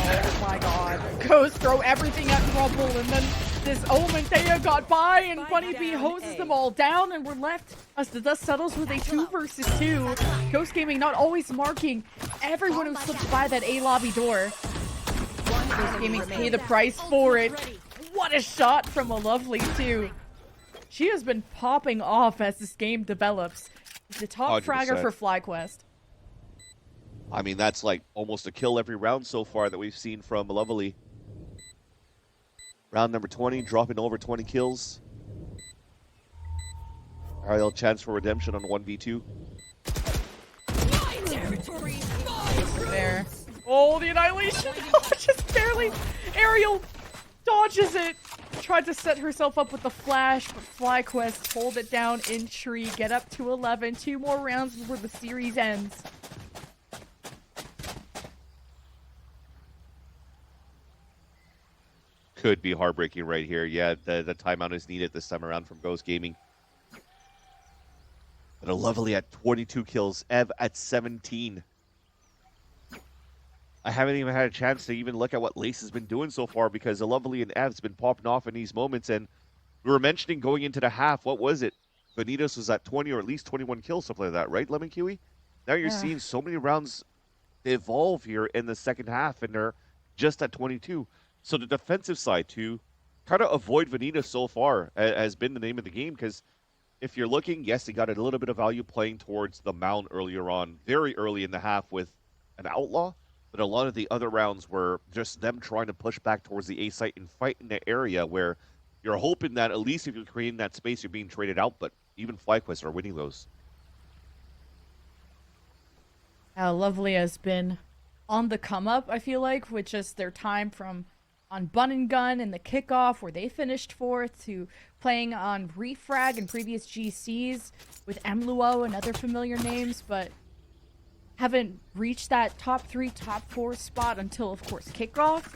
Oh my god. Ghost throw everything at Rumble, and then this Omen Thea got by, and Bunny Bee hoses them all down, and we're left as the dust settles with a 2 versus 2. Ghost Gaming not always marking everyone who slips by that A lobby door. Ghost Gaming pay the price for it. What a shot from a Lovely too. She has been popping off as this game develops. The top 100%. fragger for Flyquest. I mean, that's like almost a kill every round so far that we've seen from Lovely. Round number 20, dropping over 20 kills. Ariel chance for redemption on 1v2. There. Oh, the annihilation! Just barely. Ariel dodges it. Tried to set herself up with the flash, but Flyquest hold it down in tree. Get up to 11. 2 more rounds before the series ends. Could be heartbreaking right here. Yeah, the timeout is needed this time around from Ghost Gaming. But a Lovely at 22 kills, Ev at 17. I haven't even had a chance to even look at what Lace has been doing so far because a Lovely and Ev's been popping off in these moments. And we were mentioning going into the half, what was it? Vanitas was at 20 or at least 21 kills, something like that, right, Lemon Kiwi? Now you're seeing so many rounds evolve here in the second half, and they're just at 22. So the defensive side to kind of avoid Vanitas so far has been the name of the game, because if you're looking, yes, they got a little bit of value playing towards the mound earlier on, very early in the half with an Outlaw, but a lot of the other rounds were just them trying to push back towards the A site and fight in the area where you're hoping that at least if you're creating that space, you're being traded out, but even Flyquest are winning those. How Lovely has been on the come up, I feel like, with just their time from on Bun and Gun in the kickoff where they finished fourth to playing on Refrag and previous GCs with Emluo and other familiar names, but haven't reached that top 3, top 4 spot until, of course, kickoff.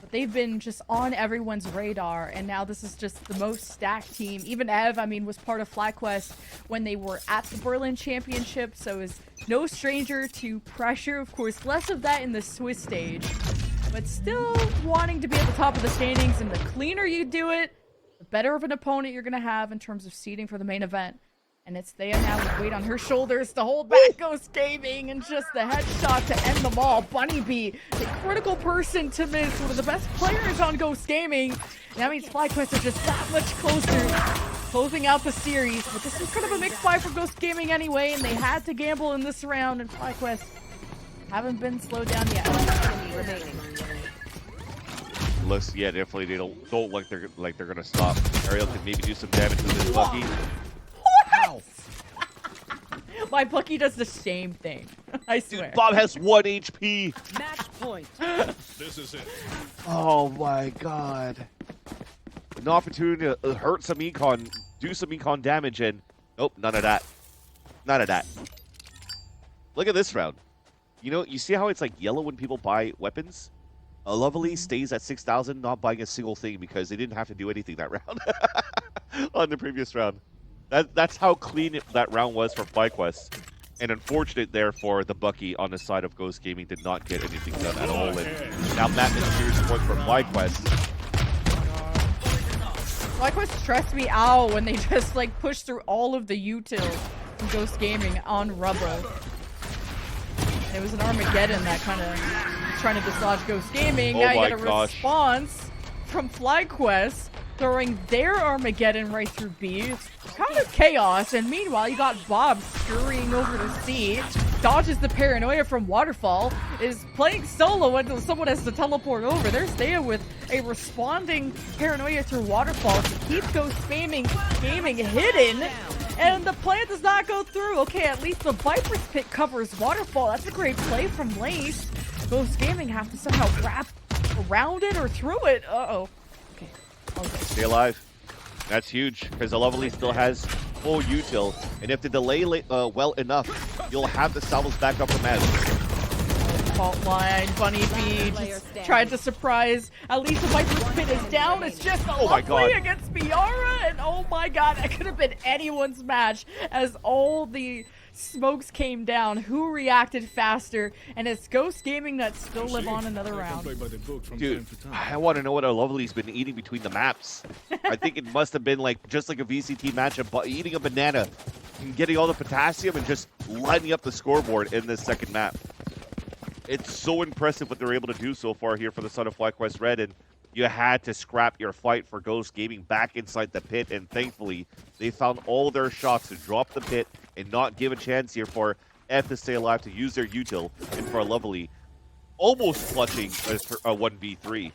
But they've been just on everyone's radar, and now this is just the most stacked team. Even Ev, I mean, was part of Flyquest when they were at the Berlin Championship, so is no stranger to pressure. Of course, less of that in the Swiss stage, but still wanting to be at the top of the standings, and the cleaner you do it, the better of an opponent you're going to have in terms of seeding for the main event. And it's Thea now with weight on her shoulders to hold back Ghost Gaming, and just the headshot to end them all. Bunny Bee, the critical person to miss, one of the best players on Ghost Gaming. And that means Flyquest are just that much closer, closing out the series. But this is kind of a mixed fight for Ghost Gaming anyway, and they had to gamble in this round, and Flyquest haven't been slowed down yet. Looks, yeah, definitely they don't look like they're gonna stop. Ariel can maybe do some damage with his Bucky. My Bucky does the same thing. I swear. Dude, Bob has 1 HP. Match point. This is it. Oh my god. An opportunity to hurt some econ, do some econ damage, and nope, none of that. None of that. Look at this round. You know, you see how it's like yellow when people buy weapons? Lovely stays at 6,000, not buying a single thing because they didn't have to do anything that round on the previous round. That's how clean that round was for Flyquest. And unfortunate there for the Bucky on the side of Ghost Gaming did not get anything done at all. And now Matt is serious points for Flyquest. Flyquest stressed me out when they just like pushed through all of the util from Ghost Gaming on Rubble. It was an Armageddon that kind of trying to dislodge Ghost Gaming. Oh now you my get a gosh. response from Flyquest, throwing their Armageddon right through B. It's kind of chaos, and meanwhile you got Bob scurrying over to C, dodges the paranoia from Waterfall, is playing solo until someone has to teleport over. There's Thea with a responding paranoia through Waterfall to keep Ghost Gaming hidden, and the plan does not go through. Okay, at least the Viper's Pit covers Waterfall. That's a great play from Lace. Ghost Gaming have to somehow wrap around it or through it. Uh-oh. Okay. Stay alive. That's huge, because the Lovely still has full util, and if the delay well enough, you'll have the salvos back up from Ez. Fault line, Bunny Bee just tried to surprise. At least the Viper's Pit is down. It's just a Lovely against Miara, and oh my god, that could have been anyone's match as all the smokes came down. Who reacted faster? And it's Ghost Gaming that still live on another round. Dude, I want to know what our Lovely's been eating between the maps. I think it must have been like just like a VCT matchup, eating a banana and getting all the potassium and just lighting up the scoreboard in this second map. It's so impressive what they're able to do so far here for the son of Flyquest Red, and you had to scrap your fight for Ghost Gaming back inside the pit, and thankfully they found all their shots to drop the pit and not give a chance here for F to stay alive, to use their util, and for a Lovely almost clutching a 1v3.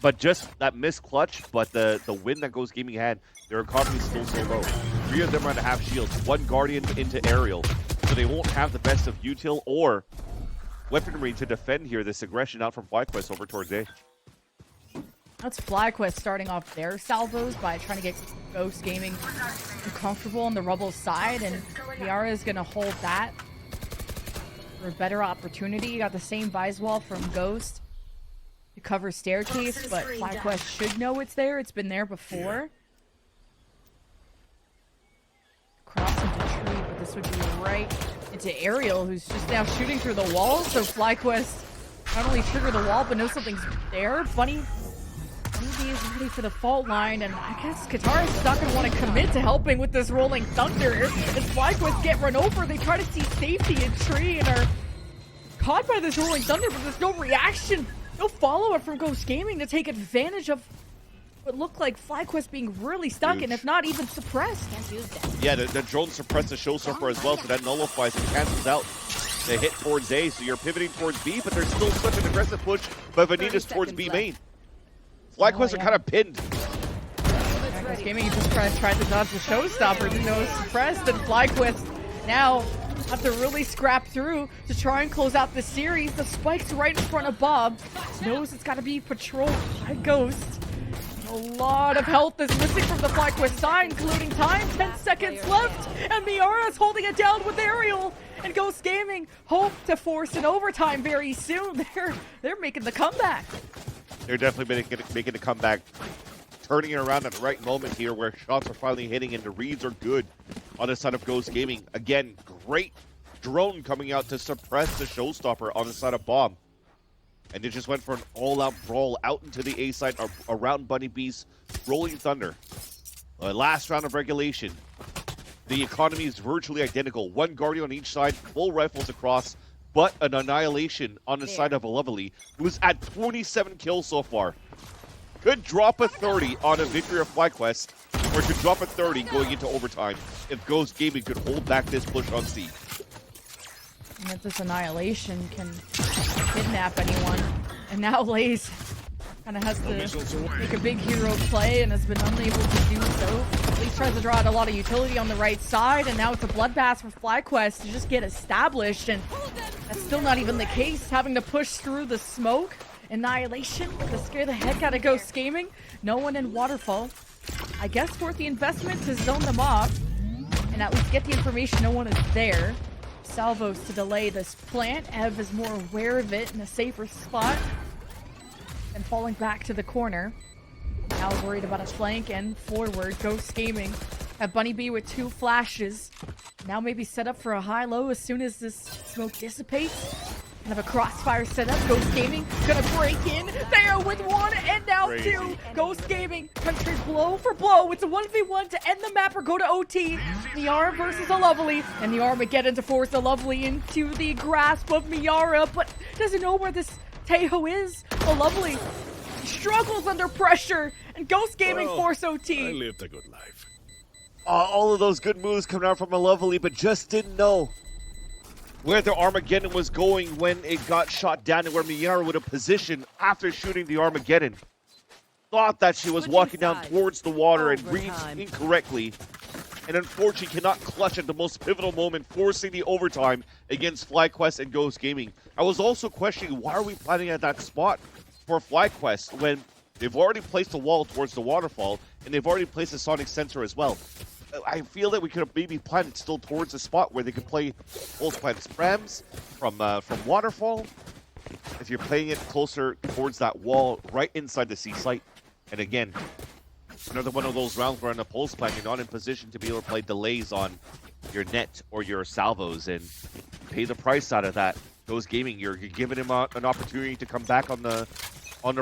But just that missed clutch, but the win that Ghost Gaming had, their economy is still so low. 3 of them are to have shields, 1 Guardian into aerial, so they won't have the best of util or weaponry to defend here. This aggression out from Flyquest over towards A. That's Flyquest starting off their salvos by trying to get Ghost Gaming comfortable on the Rebels side, and Miara is going to hold that for a better opportunity. You got the same Vise Wall from Ghost to cover Staircase, but Flyquest should know it's there. It's been there before. Cross into tree, but this would be right into Ariel, who's just now shooting through the wall. So Flyquest not only trigger the wall, but know something's there. Bunny is ready for the fault line, and I guess Katara's not going to want to commit to helping with this rolling thunder. As Flyquest get run over, they try to see safety in tree and are caught by this rolling thunder, but there's no reaction, no follow-up from Ghost Gaming to take advantage of what looked like Flyquest being really stuck, and if not even suppressed. Yeah, the drone suppressed the Showstopper as well, so that nullifies and cancels out the hit towards A. So you're pivoting towards B, but there's still such an aggressive push by Vanitas towards B main. Flyquest are kind of pinned. Ghost Gaming just tried to dodge the Showstopper, didn't know it was suppressed, and Flyquest now have to really scrap through to try and close out the series. The spike's right in front of Bob. Knows it's got to be patrolled by Ghost. A lot of health is missing from the Flyquest side, including time. 10 seconds left, and Miara's holding it down with Ariel. And Ghost Gaming hope to force an overtime very soon. They're making the comeback. They're definitely making a comeback, turning it around at the right moment here, where shots are finally hitting and the reads are good on the side of Ghost Gaming. Again, great drone coming out to suppress the Showstopper on the side of Bomb. And it just went for an all-out brawl out into the A side around Bunny B's Rolling Thunder. Last round of regulation. The economy is virtually identical. 1 Guardian on each side, full rifles across, but an annihilation on the side of a Lovely, who's at 27 kills so far. Could drop a 30 on a victory of Flyquest, or could drop a 30 going into overtime if Ghost Gaming could hold back this push on C. And if this annihilation can kidnap anyone, and now Lays kind of has to make a big hero play and has been unable to do so. Lays tries to draw out a lot of utility on the right side, and now it's a bloodbath for Flyquest to just get established, and that's still not even the case, having to push through the smoke. Annihilation to scare the heck out of Ghost Gaming. No one in Waterfall. I guess worth the investment to zone them off and at least get the information no one is there. Salvos to delay this plant. Ev is more aware of it in a safer spot and falling back to the corner. Now worried about a flank and forward. Ghost Gaming at Bunny B with 2 flashes. Now maybe set up for a high-low as soon as this smoke dissipates. Kind of a crossfire setup. Ghost Gaming gonna break in there with 1 and now 2. Ghost Gaming country blow for blow. It's a 1v1 to end the map or go to OT. Miara versus a Lovely, and the Armageddon to force the Lovely into the grasp of Miara, but doesn't know where this Tejo is. A Lovely struggles under pressure, and Ghost Gaming force OT. I lived a good life. All of those good moves coming out from a Lovely, but just didn't know where the Armageddon was going when it got shot down and where Miara would have positioned after shooting the Armageddon. Thought that she was walking down towards the water and reached incorrectly, and unfortunately cannot clutch at the most pivotal moment, forcing the overtime against Flyquest and Ghost Gaming. I was also questioning, why are we planning at that spot for Flyquest when they've already placed a wall towards the waterfall and they've already placed a sonic sensor as well. I feel that we could have maybe planned it still towards the spot where they could play both plant sprams from Waterfall. If you're playing it closer towards that wall right inside the C site. And again, another one of those rounds where on the pulse plan you're not in position to be able to play delays on your net or your salvos and pay the price out of that. Ghost Gaming, you're giving him an opportunity to come back on the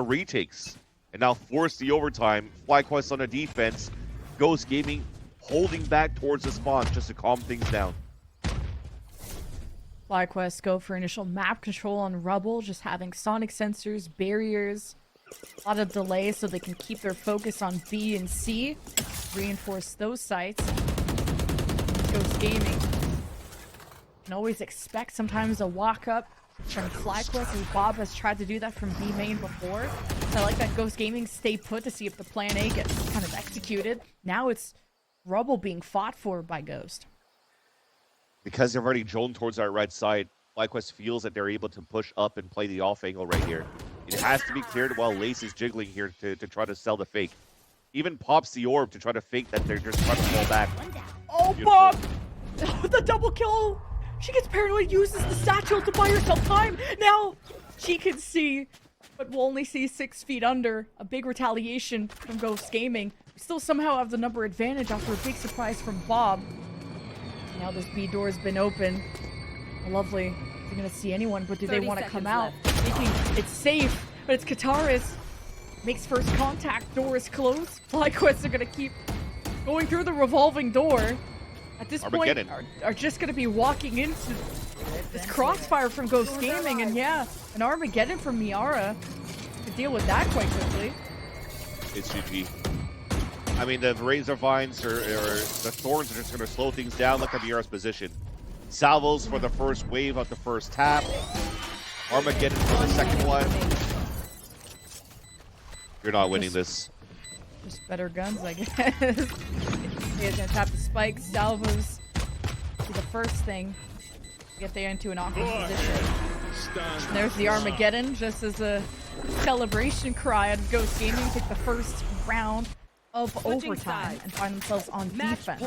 retakes and now force the overtime. Flyquest on the defense. Ghost Gaming holding back towards the spawn just to calm things down. Flyquest go for initial map control on Rubble, just having sonic sensors, barriers, a lot of delay so they can keep their focus on B and C, reinforce those sites. Ghost Gaming can always expect sometimes a walk up from Flyquest, and Bob has tried to do that from B main before. So I like that Ghost Gaming stay put to see if the plan A gets kind of executed. Now it's Rubble being fought for by Ghost. Because they're already drawn towards our right side, Flyquest feels that they're able to push up and play the off angle right here. It has to be cleared while Lace is jiggling here to try to sell the fake. Even pops the orb to try to fake that they're just trying to fall back. Oh, beautiful. Bob! The double kill! She gets paranoid, uses the satchel to buy herself time. Now she can see, but will only see 6 feet under. A big retaliation from Ghost Gaming. We still somehow have the number advantage after a big surprise from Bob. Now this B door has been open. Lovely. They're gonna see anyone, but do they want to come out? Thinking it's safe, but it's Kataris. Makes first contact, door is closed. Flyquests are gonna keep going through the revolving door. At this point, are just gonna be walking into this crossfire from Ghost Gaming, and yeah, an Armageddon from Miara to deal with that quite quickly. It's GG. I mean, the Razor Vines or the Thorns are just going to slow things down. Look at Miara's position. Salvos for the first wave of the first tap. Armageddon for the second one. You're not winning this. Just better guns, I guess. He's going to tap the spikes. Salvos do the first thing to get there into an awkward position. And there's the Armageddon, just as a celebration cry out of Ghost Gaming. Take the first round of overtime and find themselves on defense.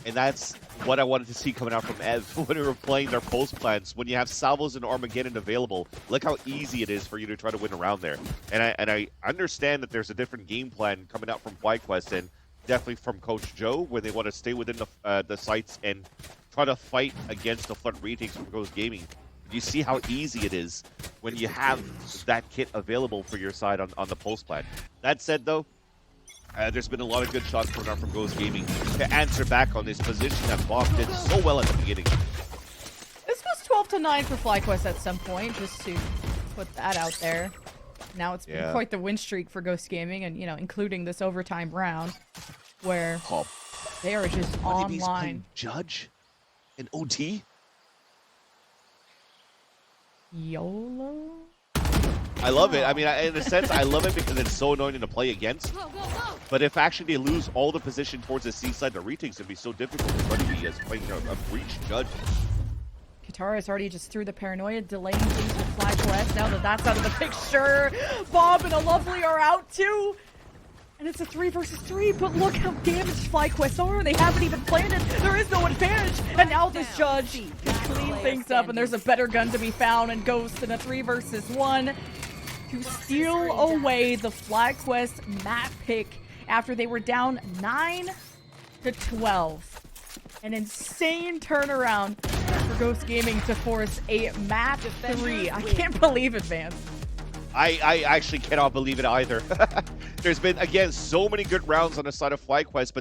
And that's what I wanted to see coming out from Ev when we were playing their post plans. When you have Salvos and Armageddon available, look how easy it is for you to try to win around there. And I understand that there's a different game plan coming out from Flyquest and definitely from Coach Joe, where they want to stay within the sites and try to fight against the flood retakes from Ghost Gaming. You see how easy it is when you have that kit available for your side on the post plan. That said, though, there's been a lot of good shots coming out from Ghost Gaming to answer back on this position that Bob did so well at the beginning. This was 12-9 for Flyquest at some point, just to put that out there. Now it's been quite the win streak for Ghost Gaming, and including this overtime round, where they are just online. Judge and OT. YOLO. I love it. I mean, in a sense, I love it because it's so annoying to play against. But if actually they lose all the position towards the C side, the retakes would be so difficult for Buddy as playing a breach judge. Katara already just threw the paranoia, delaying things with Flyquest. Now that that's out of the picture, Bob and a Lovely are out too. And it's a 3 versus 3, but look how damaged Flyquest are. They haven't even planted. There is no advantage. And now this judge can clean things up, and there's a better gun to be found, and Ghost in a 3 versus 1 to steal away the Flyquest map pick after they were down 9-12. An insane turnaround for Ghost Gaming to force a map 3. I can't believe it, Vance. I actually cannot believe it either. There's been, again, so many good rounds on the side of Flyquest, but